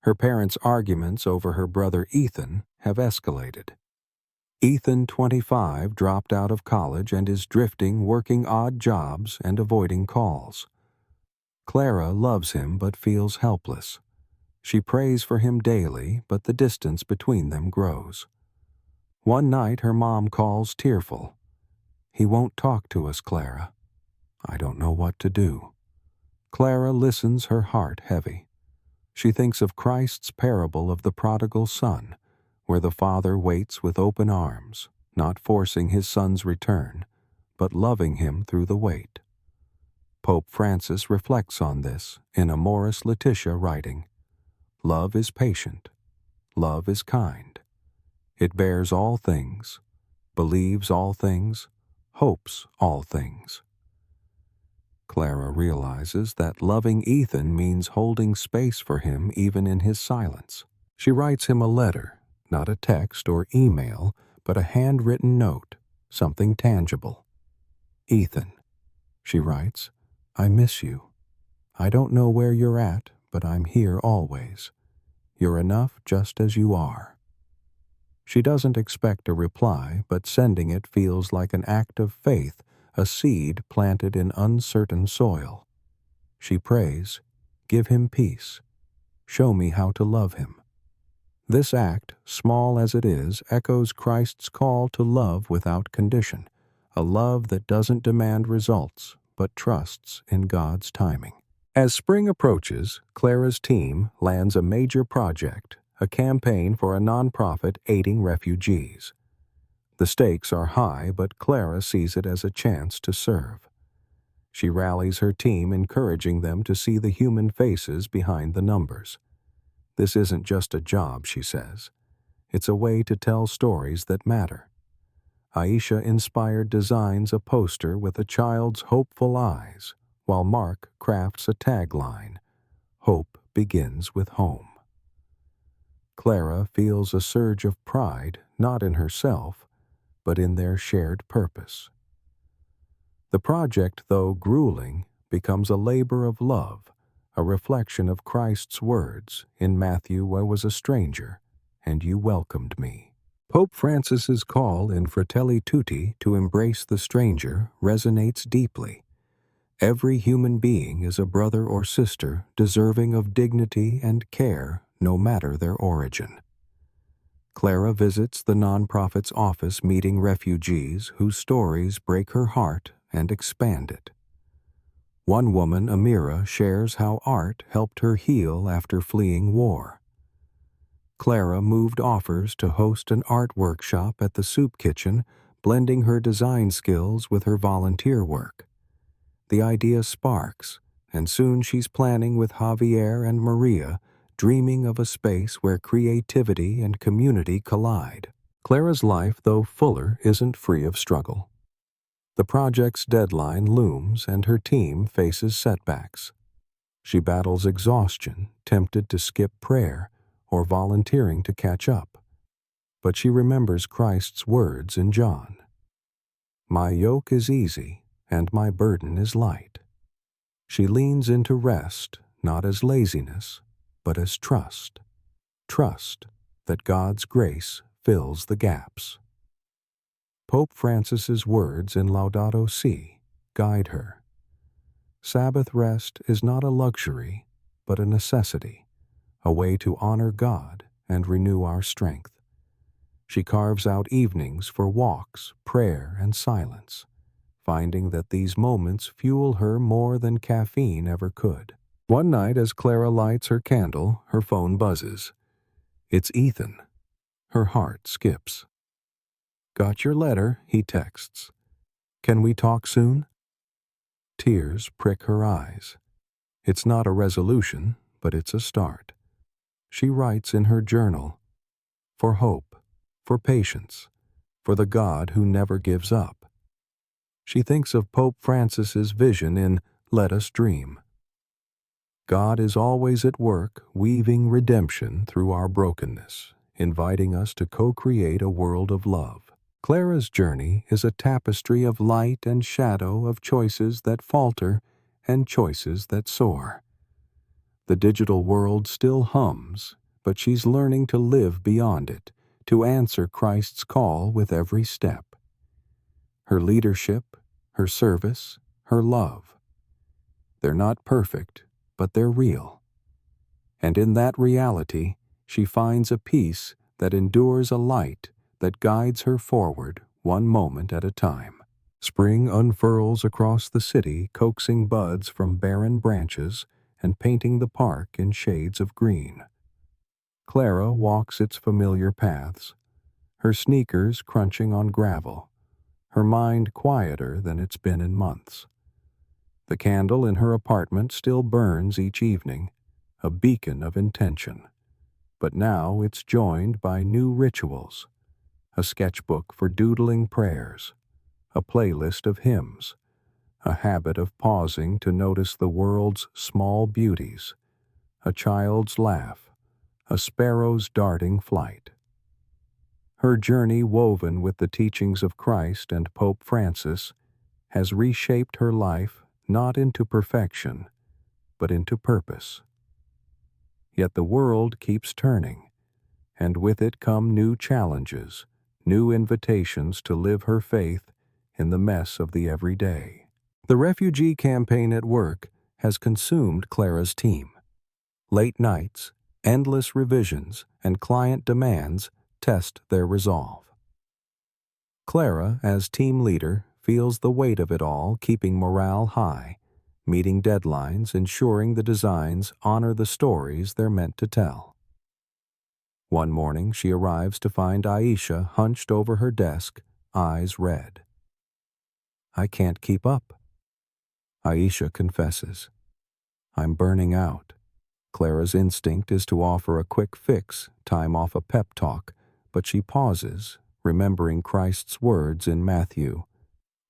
Her parents' arguments over her brother Ethan have escalated. Ethan, 25, dropped out of college and is drifting, working odd jobs and avoiding calls. Clara loves him but feels helpless. She prays for him daily, but the distance between them grows. One night her mom calls tearful. "He won't talk to us, Clara. I don't know what to do." Clara listens, her heart heavy. She thinks of Christ's parable of the prodigal son, where the father waits with open arms, not forcing his son's return, but loving him through the wait. Pope Francis reflects on this in Amoris Laetitia, writing, "Love is patient. Love is kind. It bears all things, believes all things, hopes all things." Clara realizes that loving Ethan means holding space for him even in his silence. She writes him a letter, not a text or email, but a handwritten note, something tangible. "Ethan," she writes, "I miss you. I don't know where you're at, but I'm here always. You're enough just as you are." She doesn't expect a reply, but sending it feels like an act of faith, a seed planted in uncertain soil. She prays, "Give him peace. Show me how to love him." This act, small as it is, echoes Christ's call to love without condition, a love that doesn't demand results, but trusts in God's timing. As spring approaches, Clara's team lands a major project, a campaign for a nonprofit aiding refugees. The stakes are high, but Clara sees it as a chance to serve. She rallies her team, encouraging them to see the human faces behind the numbers. This isn't just a job, she says. It's a way to tell stories that matter. Aisha-inspired designs a poster with a child's hopeful eyes, while Mark crafts a tagline, "Hope begins with home." Clara feels a surge of pride, not in herself, but in their shared purpose. The project, though grueling, becomes a labor of love, a reflection of Christ's words in Matthew, "I was a stranger, and you welcomed me." Pope Francis's call in Fratelli Tutti to embrace the stranger resonates deeply. Every human being is a brother or sister deserving of dignity and care, no matter their origin. Clara visits the nonprofit's office, meeting refugees whose stories break her heart and expand it. One woman, Amira, shares how art helped her heal after fleeing war. Clara moved offers to host an art workshop at the soup kitchen, blending her design skills with her volunteer work. The idea sparks, and soon she's planning with Javier and Maria, dreaming of a space where creativity and community collide. Clara's life, though fuller, isn't free of struggle. The project's deadline looms and her team faces setbacks. She battles exhaustion, tempted to skip prayer or volunteering to catch up. But she remembers Christ's words in John, "My yoke is easy and my burden is light." She leans into rest, not as laziness, but as trust. Trust that God's grace fills the gaps. Pope Francis's words in Laudato Si guide her. Sabbath rest is not a luxury, but a necessity, a way to honor God and renew our strength. She carves out evenings for walks, prayer, and silence, finding that these moments fuel her more than caffeine ever could. One night, as Clara lights her candle, her phone buzzes. It's Ethan. Her heart skips. "Got your letter," he texts. "Can we talk soon?" Tears prick her eyes. It's not a resolution, but it's a start. She writes in her journal, "For hope, for patience, for the God who never gives up." She thinks of Pope Francis's vision in "Let Us Dream." God is always at work, weaving redemption through our brokenness, inviting us to co-create a world of love. Clara's journey is a tapestry of light and shadow, of choices that falter and choices that soar. The digital world still hums, but she's learning to live beyond it, to answer Christ's call with every step. Her leadership, her service, her love. They're not perfect, but they're real. And in that reality, she finds a peace that endures, a light that guides her forward one moment at a time. Spring unfurls across the city, coaxing buds from barren branches and painting the park in shades of green. Clara walks its familiar paths, her sneakers crunching on gravel, her mind quieter than it's been in months. The candle in her apartment still burns each evening, a beacon of intention. But now it's joined by new rituals, a sketchbook for doodling prayers, a playlist of hymns, a habit of pausing to notice the world's small beauties, a child's laugh, a sparrow's darting flight. Her journey, woven with the teachings of Christ and Pope Francis, has reshaped her life not into perfection, but into purpose. Yet the world keeps turning, and with it come new challenges, new invitations to live her faith in the mess of the everyday. The refugee campaign at work has consumed Clara's team. Late nights, endless revisions, and client demands test their resolve. Clara, as team leader, feels the weight of it all, keeping morale high, meeting deadlines, ensuring the designs honor the stories they're meant to tell. One morning, she arrives to find Aisha hunched over her desk, eyes red. "I can't keep up." Aisha confesses. "I'm burning out." Clara's instinct is to offer a quick fix, time off a pep talk, but she pauses, remembering Christ's words in Matthew,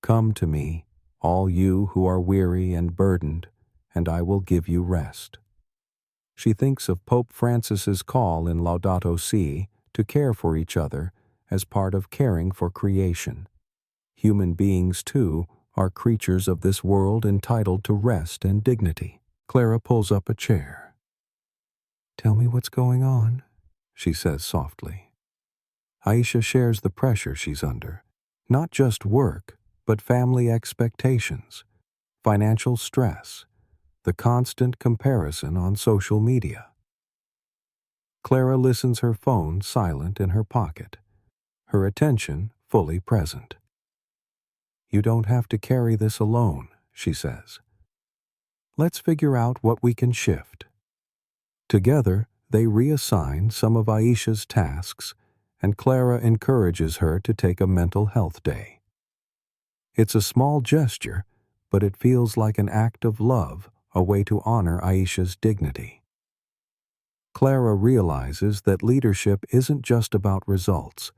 "Come to me, all you who are weary and burdened, and I will give you rest." She thinks of Pope Francis's call in Laudato Si to care for each other as part of caring for creation. Human beings, too, are creatures of this world entitled to rest and dignity. Clara pulls up a chair. "Tell me what's going on," she says softly. Aisha shares the pressure she's under. Not just work, but family expectations, financial stress, the constant comparison on social media. Clara listens, her phone silent in her pocket, her attention fully present. "You don't have to carry this alone," she says. "Let's figure out what we can shift." Together, they reassign some of Aisha's tasks, and Clara encourages her to take a mental health day. It's a small gesture, but it feels like an act of love, a way to honor Aisha's dignity. Clara realizes that leadership isn't just about results.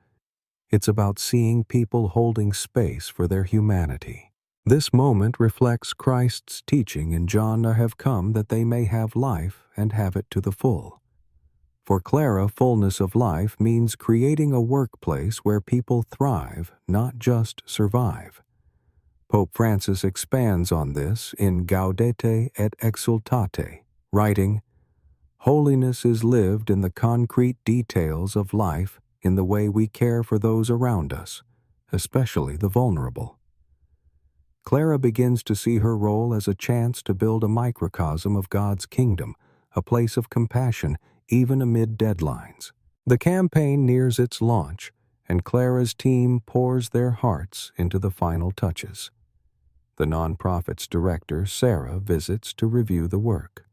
It's about seeing people holding space for their humanity. This moment reflects Christ's teaching in John, "I have come that they may have life and have it to the full." For Clara, fullness of life means creating a workplace where people thrive, not just survive. Pope Francis expands on this in Gaudete et Exultate, writing, "Holiness is lived in the concrete details of life, in the way we care for those around us, especially the vulnerable." Clara begins to see her role as a chance to build a microcosm of God's kingdom, a place of compassion, even amid deadlines. The campaign nears its launch, and Clara's team pours their hearts into the final touches. The nonprofit's director, Sarah, visits to review the work.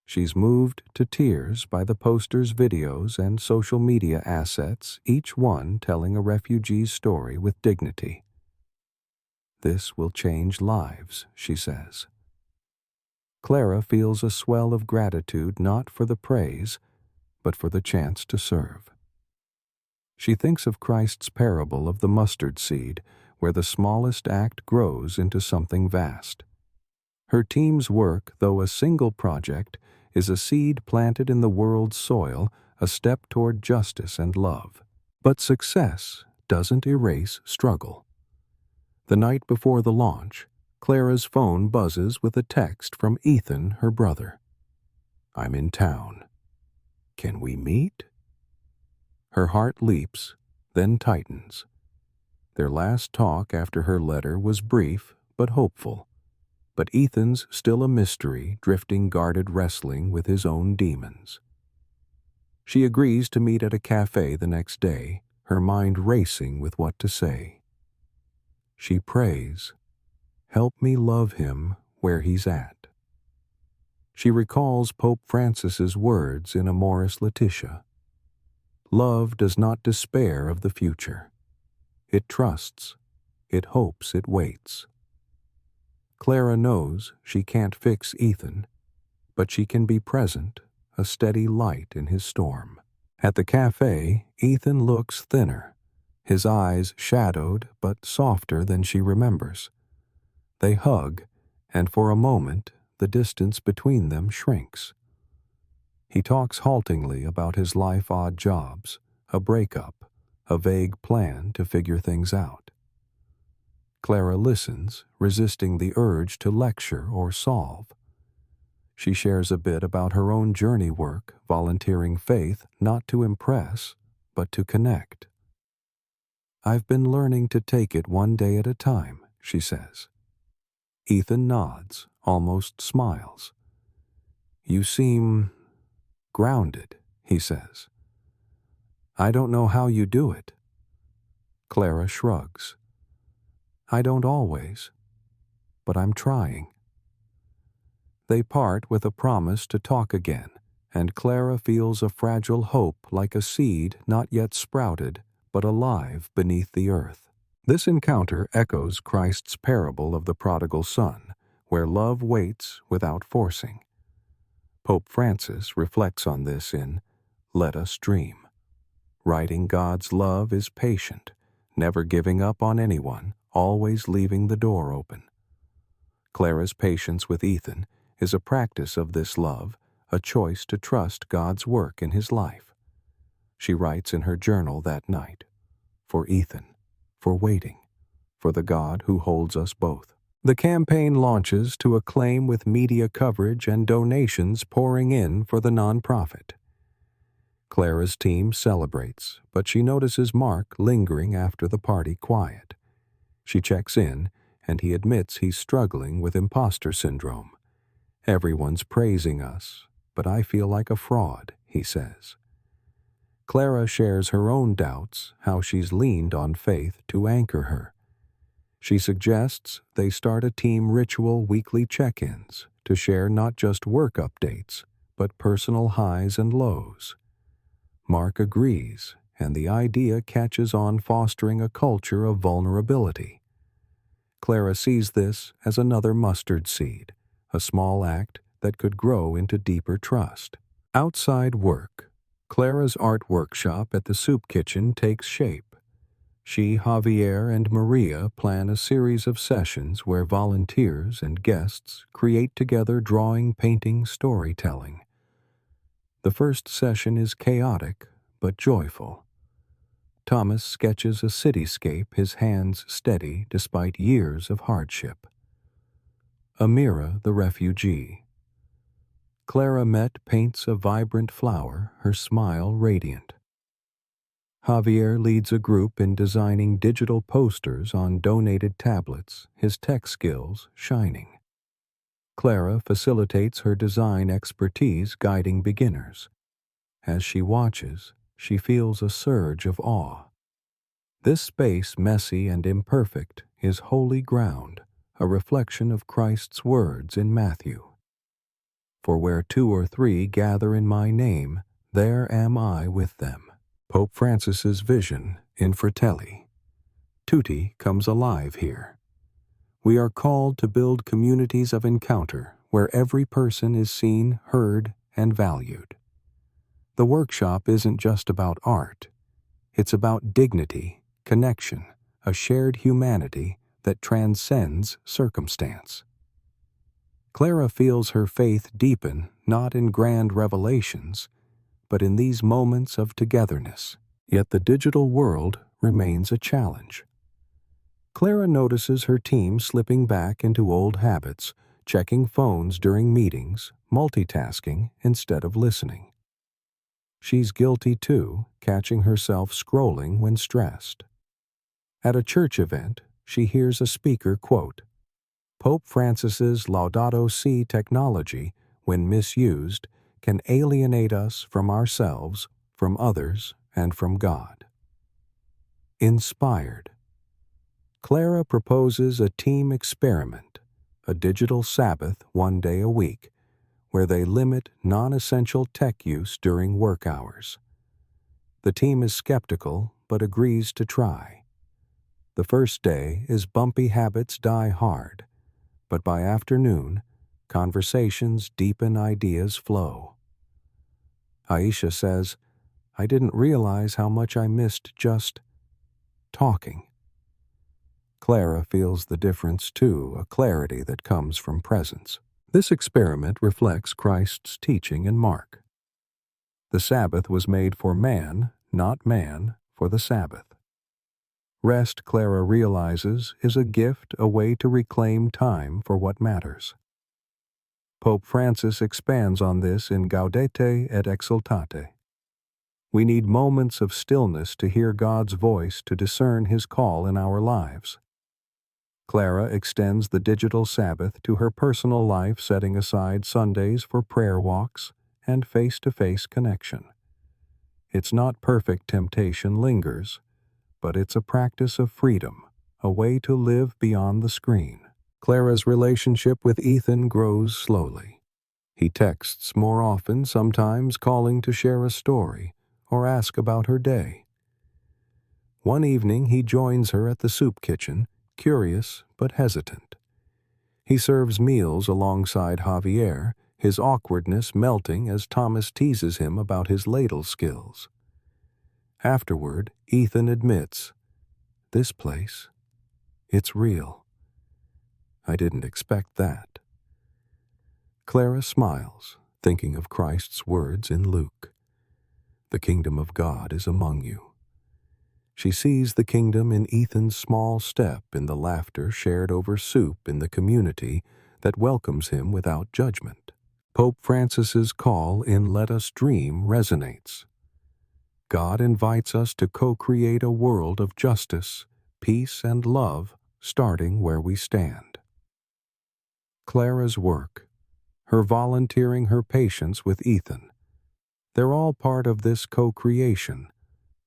She's moved to tears by the posters, videos, and social media assets, each one telling a refugee's story with dignity. "This will change lives," she says. Clara feels a swell of gratitude, not for the praise, but for the chance to serve. She thinks of Christ's parable of the mustard seed, where the smallest act grows into something vast. Her team's work, though a single project, is a seed planted in the world's soil, a step toward justice and love. But success doesn't erase struggle. The night before the launch, Clara's phone buzzes with a text from Ethan, her brother. "I'm in town. Can we meet?" Her heart leaps, then tightens. Their last talk after her letter was brief but hopeful. But Ethan's still a mystery, drifting guarded wrestling with his own demons. She agrees to meet at a cafe the next day, her mind racing with what to say. She prays, "Help me love him where he's at." She recalls Pope Francis's words in Amoris Laetitia. Love does not despair of the future. It trusts, it hopes, it waits. Clara knows she can't fix Ethan, but she can be present, a steady light in his storm. At the cafe, Ethan looks thinner, his eyes shadowed but softer than she remembers. They hug, and for a moment the distance between them shrinks. He talks haltingly about his life-odd jobs, a breakup, a vague plan to figure things out. Clara listens, resisting the urge to lecture or solve. She shares a bit about her own journey work, volunteering faith not to impress, but to connect. "I've been learning to take it one day at a time," she says. Ethan nods, almost smiles. "You seem grounded," he says. "I don't know how you do it." Clara shrugs. "I don't always, but I'm trying." They part with a promise to talk again, and Clara feels a fragile hope like a seed not yet sprouted, but alive beneath the earth. This encounter echoes Christ's parable of the prodigal son, where love waits without forcing. Pope Francis reflects on this in Let Us Dream. Writing God's love is patient, never giving up on anyone, always leaving the door open. Clara's patience with Ethan is a practice of this love, a choice to trust God's work in his life. She writes in her journal that night, "For Ethan, for waiting, for the God who holds us both." The campaign launches to acclaim with media coverage and donations pouring in for the nonprofit. Clara's team celebrates, but she notices Mark lingering after the party quiet. She checks in, and he admits he's struggling with imposter syndrome. "Everyone's praising us, but I feel like a fraud," he says. Clara shares her own doubts, how she's leaned on faith to anchor her. She suggests they start a team ritual weekly check-ins to share not just work updates, but personal highs and lows. Mark agrees, and the idea catches on, fostering a culture of vulnerability. Clara sees this as another mustard seed, a small act that could grow into deeper trust. Outside work, Clara's art workshop at the soup kitchen takes shape. She, Javier, and Maria plan a series of sessions where volunteers and guests create together drawing, painting, storytelling. The first session is chaotic but joyful. Thomas sketches a cityscape, his hands steady despite years of hardship. Amira, the refugee. Clara paints a vibrant flower, her smile radiant. Javier leads a group in designing digital posters on donated tablets, his tech skills shining. Clara facilitates her design expertise, guiding beginners. As she watches, she feels a surge of awe. This space, messy and imperfect, is holy ground, a reflection of Christ's words in Matthew. "For where 2 or 3 gather in my name, there am I with them." Pope Francis's vision in Fratelli. Tutti comes alive here. We are called to build communities of encounter where every person is seen, heard, and valued. The workshop isn't just about art. It's about dignity, connection, a shared humanity that transcends circumstance. Clara feels her faith deepen not in grand revelations, but in these moments of togetherness. Yet the digital world remains a challenge. Clara notices her team slipping back into old habits, checking phones during meetings, multitasking instead of listening. She's guilty too, catching herself scrolling when stressed. At a church event, she hears a speaker quote, "Pope Francis's Laudato Si technology, when misused, can alienate us from ourselves, from others, and from God." Inspired. Clara proposes a team experiment, a digital Sabbath 1 day a week, where they limit non-essential tech use during work hours. The team is skeptical but agrees to try. The first day is bumpy habits die hard, but by afternoon, conversations deepen, ideas flow. Aisha says, "I didn't realize how much I missed just talking." Clara feels the difference too, a clarity that comes from presence. This experiment reflects Christ's teaching in Mark. The Sabbath was made for man, not man for the Sabbath. Rest, Clara realizes, is a gift, a way to reclaim time for what matters. Pope Francis expands on this in Gaudete et Exultate. We need moments of stillness to hear God's voice, to discern His call in our lives. Clara extends the digital Sabbath to her personal life, setting aside Sundays for prayer walks and face-to-face connection. It's not perfect, temptation lingers, but it's a practice of freedom, a way to live beyond the screen. Clara's relationship with Ethan grows slowly. He texts more often, sometimes calling to share a story or ask about her day. One evening he joins her at the soup kitchen, curious but hesitant. He serves meals alongside Javier, his awkwardness melting as Thomas teases him about his ladle skills. Afterward, Ethan admits, "This place, it's real. I didn't expect that." Clara smiles, thinking of Christ's words in Luke, "The kingdom of God is among you." She sees the kingdom in Ethan's small step, in the laughter shared over soup, in the community that welcomes him without judgment. Pope Francis's call in Let Us Dream resonates. God invites us to co-create a world of justice, peace, and love, starting where we stand. Clara's work, her volunteering, her patience with Ethan, they're all part of this co-creation,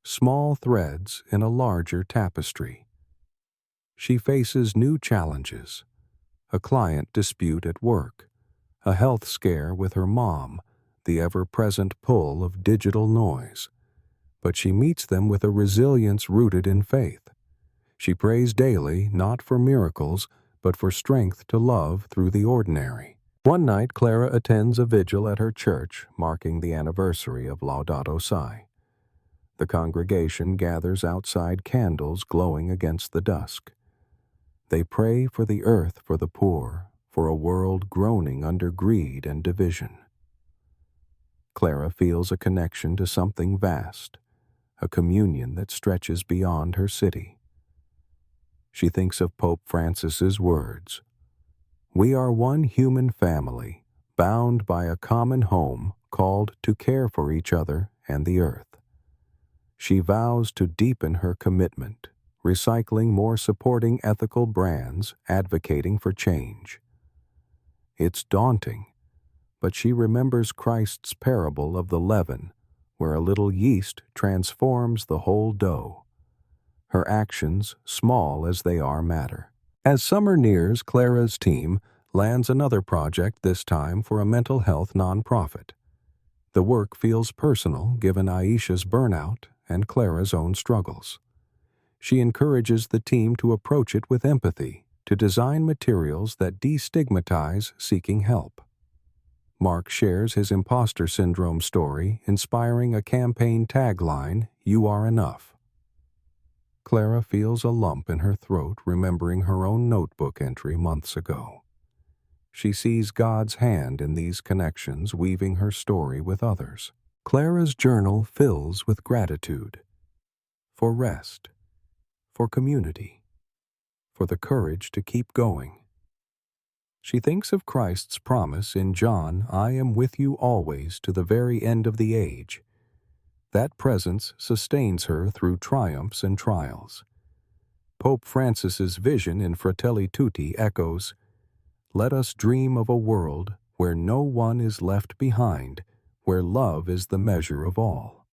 small threads in a larger tapestry. She faces new challenges, a client dispute at work, a health scare with her mom, the ever-present pull of digital noise. But she meets them with a resilience rooted in faith. She prays daily, not for miracles, but for strength to love through the ordinary. One night, Clara attends a vigil at her church, marking the anniversary of Laudato Si. The congregation gathers outside, candles glowing against the dusk. They pray for the earth, for the poor, for a world groaning under greed and division. Clara feels a connection to something vast, a communion that stretches beyond her city. She thinks of Pope Francis's words, "We are one human family, bound by a common home, called to care for each other and the earth." She vows to deepen her commitment, recycling more, supporting ethical brands, advocating for change. It's daunting, but she remembers Christ's parable of the leaven, where a little yeast transforms the whole dough. Her actions, small as they are, matter. As summer nears, Clara's team lands another project, this time for a mental health nonprofit. The work feels personal, given Aisha's burnout and Clara's own struggles. She encourages the team to approach it with empathy, to design materials that destigmatize seeking help. Mark shares his imposter syndrome story, inspiring a campaign tagline, "You are enough." Clara feels a lump in her throat, remembering her own notebook entry months ago. She sees God's hand in these connections, weaving her story with others. Clara's journal fills with gratitude for rest, for community, for the courage to keep going. She thinks of Christ's promise in John, "I am with you always to the very end of the age." That presence sustains her through triumphs and trials. Pope Francis's vision in Fratelli Tutti echoes, "Let us dream of a world where no one is left behind, where love is the measure of all."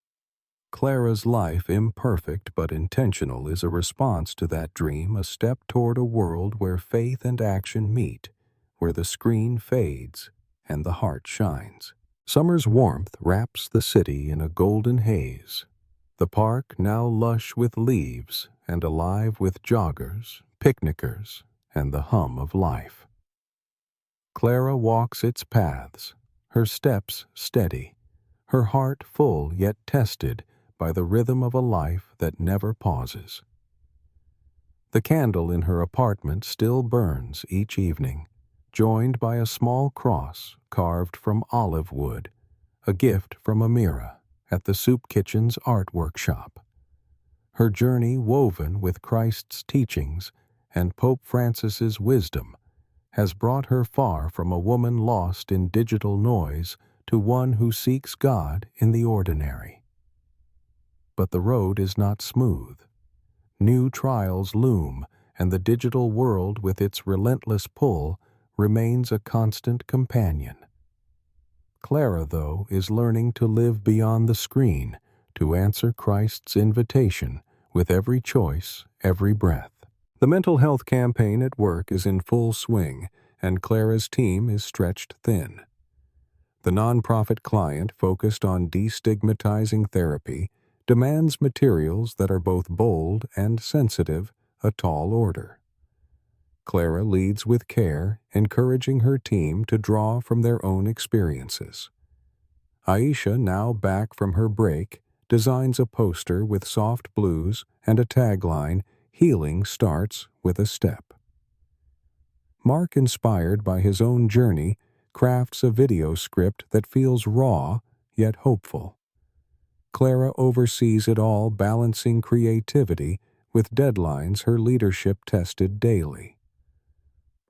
Clara's life, imperfect but intentional, is a response to that dream, a step toward a world where faith and action meet, where the screen fades and the heart shines. Summer's warmth wraps the city in a golden haze. The park now lush with leaves and alive with joggers, picnickers, and the hum of life. Clara walks its paths, her steps steady, her heart full yet tested by the rhythm of a life that never pauses. The candle in her apartment still burns each evening, joined by a small cross carved from olive wood, a gift from Amira at the Soup Kitchen's art workshop. Her journey, woven with Christ's teachings and Pope Francis's wisdom, has brought her far from a woman lost in digital noise to one who seeks God in the ordinary. But the road is not smooth. New trials loom, and the digital world with its relentless pull remains a constant companion. Clara, though, is learning to live beyond the screen, to answer Christ's invitation with every choice, every breath. The mental health campaign at work is in full swing, and Clara's team is stretched thin. The nonprofit client, focused on destigmatizing therapy, demands materials that are both bold and sensitive, a tall order. Clara leads with care, encouraging her team to draw from their own experiences. Aisha, now back from her break, designs a poster with soft blues and a tagline, "Healing starts with a step." Mark, inspired by his own journey, crafts a video script that feels raw yet hopeful. Clara oversees it all, balancing creativity with deadlines her leadership tested daily.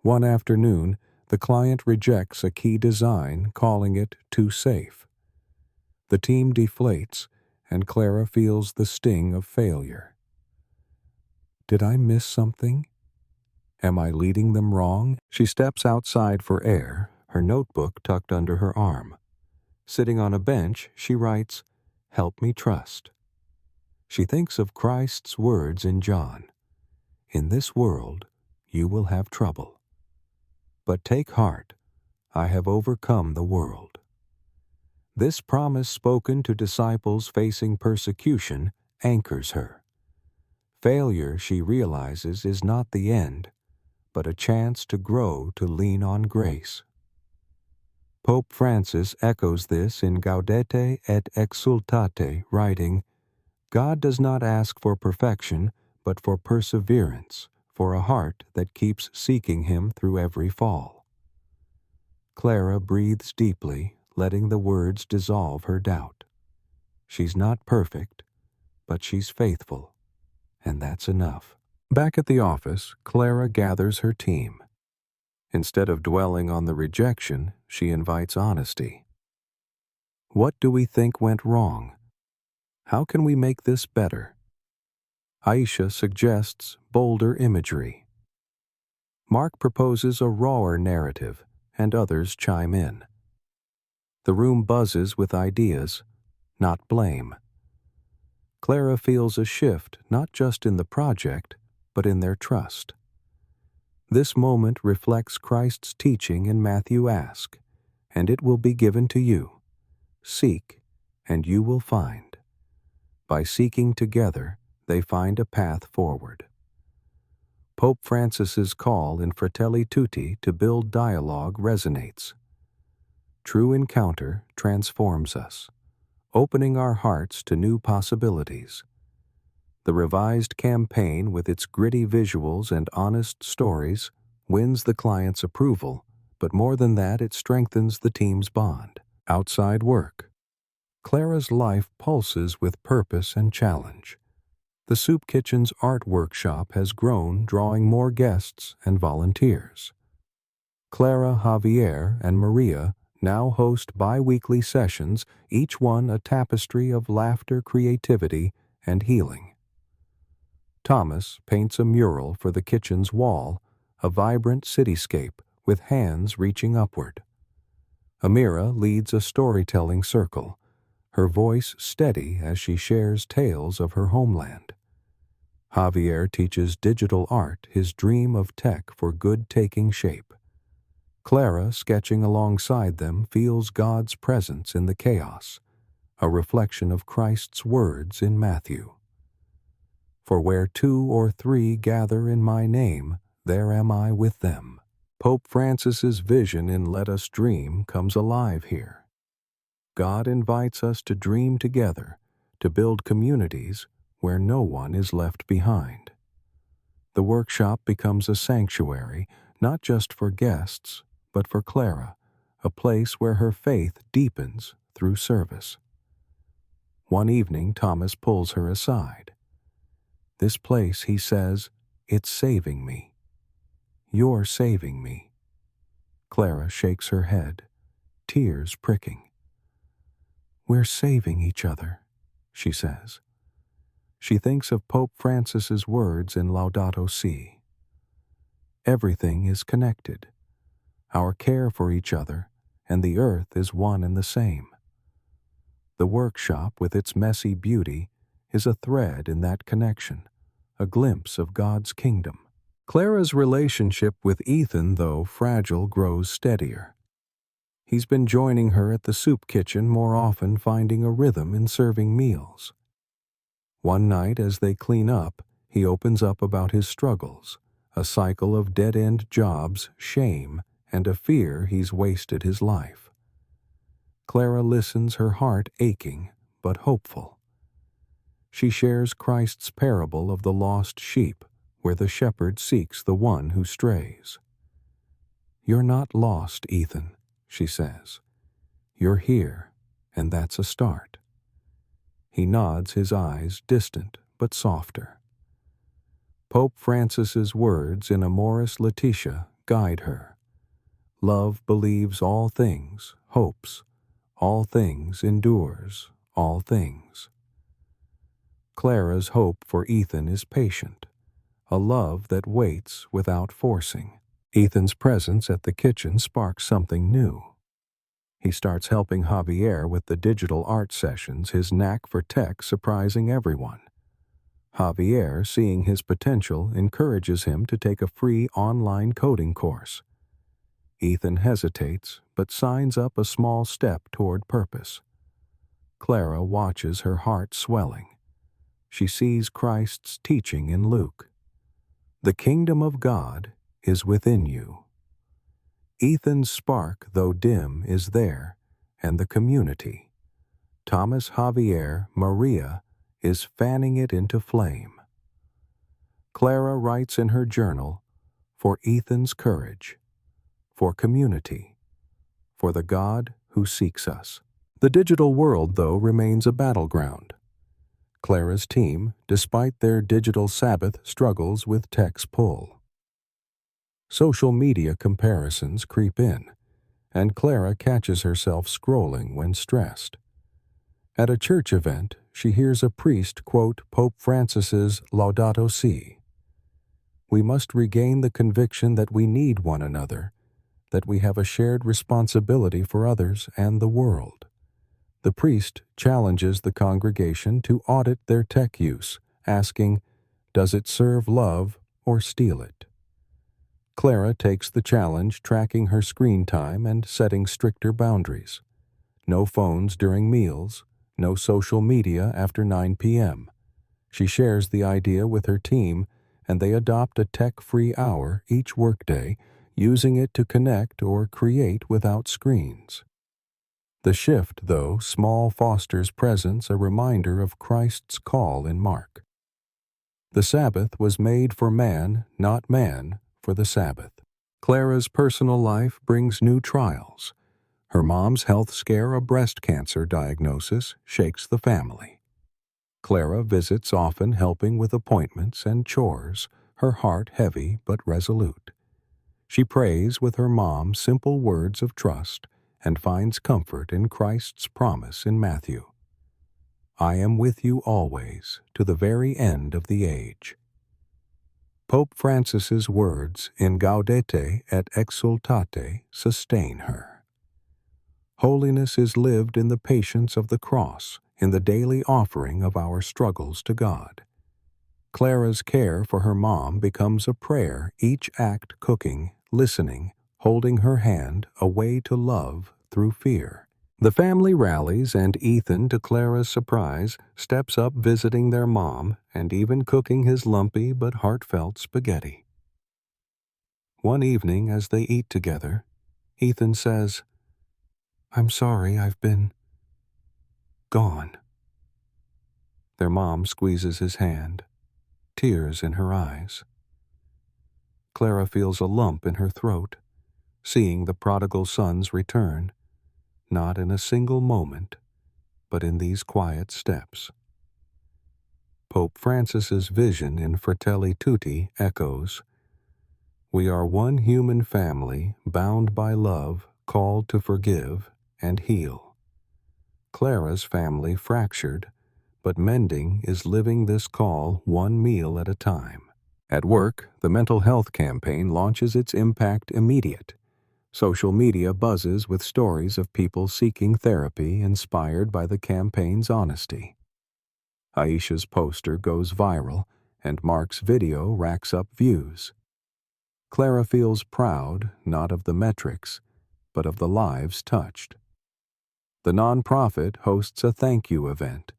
One afternoon, the client rejects a key design, calling it too safe. The team deflates, and Clara feels the sting of failure. Did I miss something? Am I leading them wrong? She steps outside for air, her notebook tucked under her arm. Sitting on a bench, she writes, "Help me trust." She thinks of Christ's words in John, "In this world you will have trouble. But take heart, I have overcome the world." This promise, spoken to disciples facing persecution, anchors her. Failure, she realizes, is not the end, but a chance to grow, to lean on grace. Pope Francis echoes this in Gaudete et Exsultate, writing, "God does not ask for perfection, but for perseverance, for a heart that keeps seeking Him through every fall." Clara breathes deeply, letting the words dissolve her doubt. She's not perfect, but she's faithful, and that's enough. Back at the office, Clara gathers her team. Instead of dwelling on the rejection, she invites honesty. What do we think went wrong? How can we make this better? Aisha suggests bolder imagery. Mark proposes a rawer narrative, and others chime in. The room buzzes with ideas, not blame. Clara feels a shift not just in the project, but in their trust. This moment reflects Christ's teaching in Matthew: "Ask, and it will be given to you. Seek, and you will find." By seeking together, they find a path forward. Pope Francis's call in Fratelli Tutti to build dialogue resonates. True encounter transforms us, opening our hearts to new possibilities. The revised campaign, with its gritty visuals and honest stories, wins the client's approval, but more than that, it strengthens the team's bond. Outside work. Clara's life pulses with purpose and challenge. The Soup Kitchen's art workshop has grown, drawing more guests and volunteers. Clara, Javier, and Maria now host bi-weekly sessions, each one a tapestry of laughter, creativity, and healing. Thomas paints a mural for the kitchen's wall, a vibrant cityscape with hands reaching upward. Amira leads a storytelling circle, her voice steady as she shares tales of her homeland. Javier teaches digital art, his dream of tech for good taking shape. Clara, sketching alongside them, feels God's presence in the chaos, a reflection of Christ's words in Matthew. For where 2 or 3 gather in my name, there am I with them. Pope Francis's vision in Let Us Dream comes alive here. God invites us to dream together, to build communities where no one is left behind. The workshop becomes a sanctuary, not just for guests, but for Clara, a place where her faith deepens through service. One evening, Thomas pulls her aside. This place, he says, it's saving me. You're saving me. Clara shakes her head, tears pricking. We're saving each other, she says. She thinks of Pope Francis's words in Laudato Si. Everything is connected. Our care for each other and the earth is one and the same. The workshop, with its messy beauty, is a thread in that connection, a glimpse of God's kingdom. Clara's relationship with Ethan, though fragile, grows steadier. He's been joining her at the soup kitchen more often, finding a rhythm in serving meals. One night, as they clean up, he opens up about his struggles, a cycle of dead-end jobs, shame, and a fear he's wasted his life. Clara listens, her heart aching but hopeful. She shares Christ's parable of the lost sheep, where the shepherd seeks the one who strays. You're not lost, Ethan, she says. You're here, and that's a start. He nods, his eyes distant but softer. Pope Francis's words in Amoris Laetitia guide her. Love believes all things, hopes, all things endures, all things. Clara's hope for Ethan is patient, a love that waits without forcing. Ethan's presence at the kitchen sparks something new. He starts helping Javier with the digital art sessions, his knack for tech surprising everyone. Javier, seeing his potential, encourages him to take a free online coding course. Ethan hesitates, but signs up a small step toward purpose. Clara watches, her heart swelling. She sees Christ's teaching in Luke. The kingdom of God is within you. Ethan's spark, though dim, is there, and the community, Thomas, Javier, Maria, is fanning it into flame. Clara writes in her journal, for Ethan's courage, for community, for the God who seeks us. The digital world, though, remains a battleground. Clara's team, despite their digital Sabbath, struggles with tech's pull. Social media comparisons creep in, and Clara catches herself scrolling when stressed. At a church event, she hears a priest quote Pope Francis's Laudato Si. We must regain the conviction that we need one another, that we have a shared responsibility for others and the world. The priest challenges the congregation to audit their tech use, asking, does it serve love or steal it? Clara takes the challenge, tracking her screen time and setting stricter boundaries. No phones during meals, no social media after 9 p.m. She shares the idea with her team, and they adopt a tech-free hour each workday, using it to connect or create without screens. The shift, though small, fosters presence, a reminder of Christ's call in Mark. The Sabbath was made for man, not man for the Sabbath. Clara's personal life brings new trials. Her mom's health scare, a breast cancer diagnosis, shakes the family. Clara visits often, helping with appointments and chores, her heart heavy but resolute. She prays with her mom simple words of trust and finds comfort in Christ's promise in Matthew. I am with you always, to the very end of the age. Pope Francis's words in Gaudete et Exsultate sustain her. Holiness is lived in the patience of the cross, in the daily offering of our struggles to God. Clara's care for her mom becomes a prayer, each act cooking, listening, holding her hand, a way to love through fear. The family rallies, and Ethan, to Clara's surprise, steps up visiting their mom and even cooking his lumpy but heartfelt spaghetti. One evening as they eat together, Ethan says, "I'm sorry I've been gone." Their mom squeezes his hand, tears in her eyes. Clara feels a lump in her throat, seeing the prodigal son's return, not in a single moment, but in these quiet steps. Pope Francis's vision in Fratelli Tutti echoes, "We are one human family, bound by love, called to forgive and heal." Clara's family fractured, but mending is living this call one meal at a time. At work, the mental health campaign launches its impact immediate. Social media buzzes with stories of people seeking therapy inspired by the campaign's honesty. Aisha's poster goes viral, and Mark's video racks up views. Clara feels proud, not of the metrics, but of the lives touched. The nonprofit hosts a thank you event,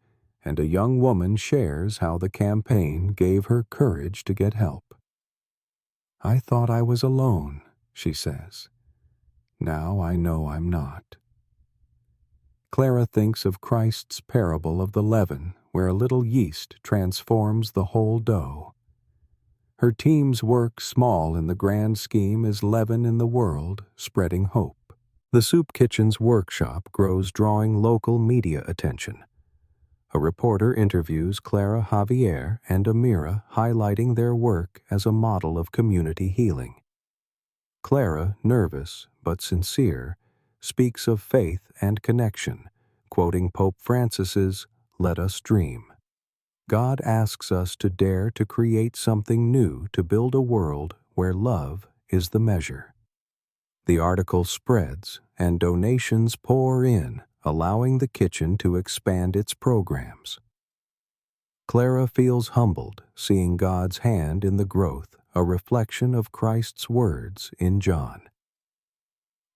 and a young woman shares how the campaign gave her courage to get help. "I thought I was alone," she says. "Now I know I'm not." Clara thinks of Christ's parable of the leaven, where a little yeast transforms the whole dough. Her team's work, small in the grand scheme, is leaven in the world, spreading hope. The Soup Kitchen's workshop grows, drawing local media attention. A reporter interviews Clara, Javier, and Amira, highlighting their work as a model of community healing. Clara, nervous but sincere, speaks of faith and connection, quoting Pope Francis's "Let us dream." God asks us to dare to create something new, to build a world where love is the measure. The article spreads, and donations pour in, allowing the kitchen to expand its programs. Clara feels humbled, seeing God's hand in the growth, a reflection of Christ's words in John.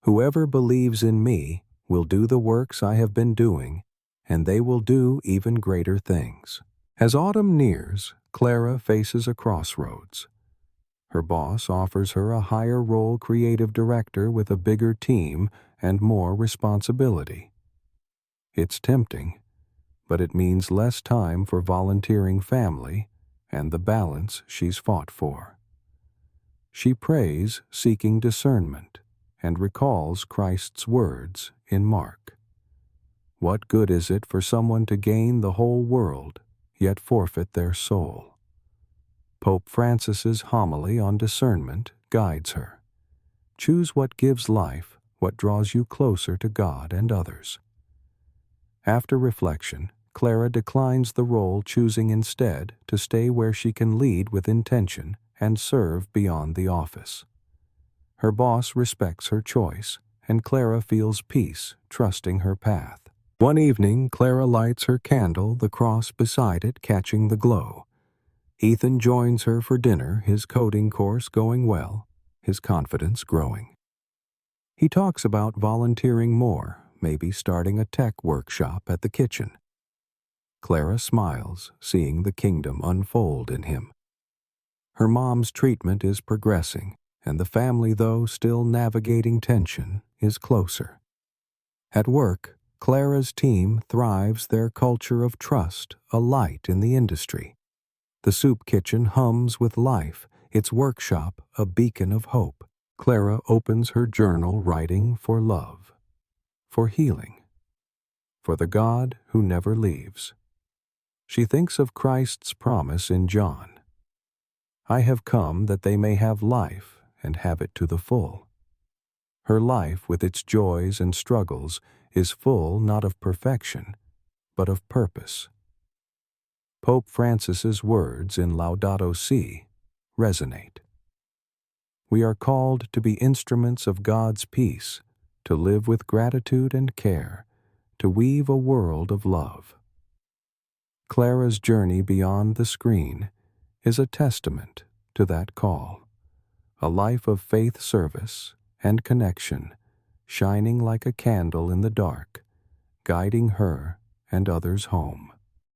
"Whoever believes in me will do the works I have been doing, and they will do even greater things." As autumn nears, Clara faces a crossroads. Her boss offers her a higher role, creative director with a bigger team and more responsibility. It's tempting, but it means less time for volunteering family and the balance she's fought for. She prays, seeking discernment, and recalls Christ's words in Mark. What good is it for someone to gain the whole world, yet forfeit their soul? Pope Francis's homily on discernment guides her. Choose what gives life, what draws you closer to God and others. After reflection, Clara declines the role, choosing instead to stay where she can lead with intention and serve beyond the office. Her boss respects her choice, and Clara feels peace, trusting her path. One evening, Clara lights her candle, the cross beside it catching the glow. Ethan joins her for dinner, his coding course going well, his confidence growing. He talks about volunteering more, maybe starting a tech workshop at the kitchen. Clara smiles, seeing the kingdom unfold in him. Her mom's treatment is progressing, and the family, though still navigating tension, is closer. At work, Clara's team thrives, their culture of trust, a light in the industry. The Soup Kitchen hums with life, its workshop a beacon of hope. Clara opens her journal writing for love, for healing, for the God who never leaves. She thinks of Christ's promise in John, "I have come that they may have life and have it to the full." Her life, with its joys and struggles, is full not of perfection, but of purpose. Pope Francis's words in Laudato Si resonate. We are called to be instruments of God's peace, to live with gratitude and care, to weave a world of love. Clara's journey beyond the screen is a testament to that call, a life of faith service and connection, shining like a candle in the dark, guiding her and others home.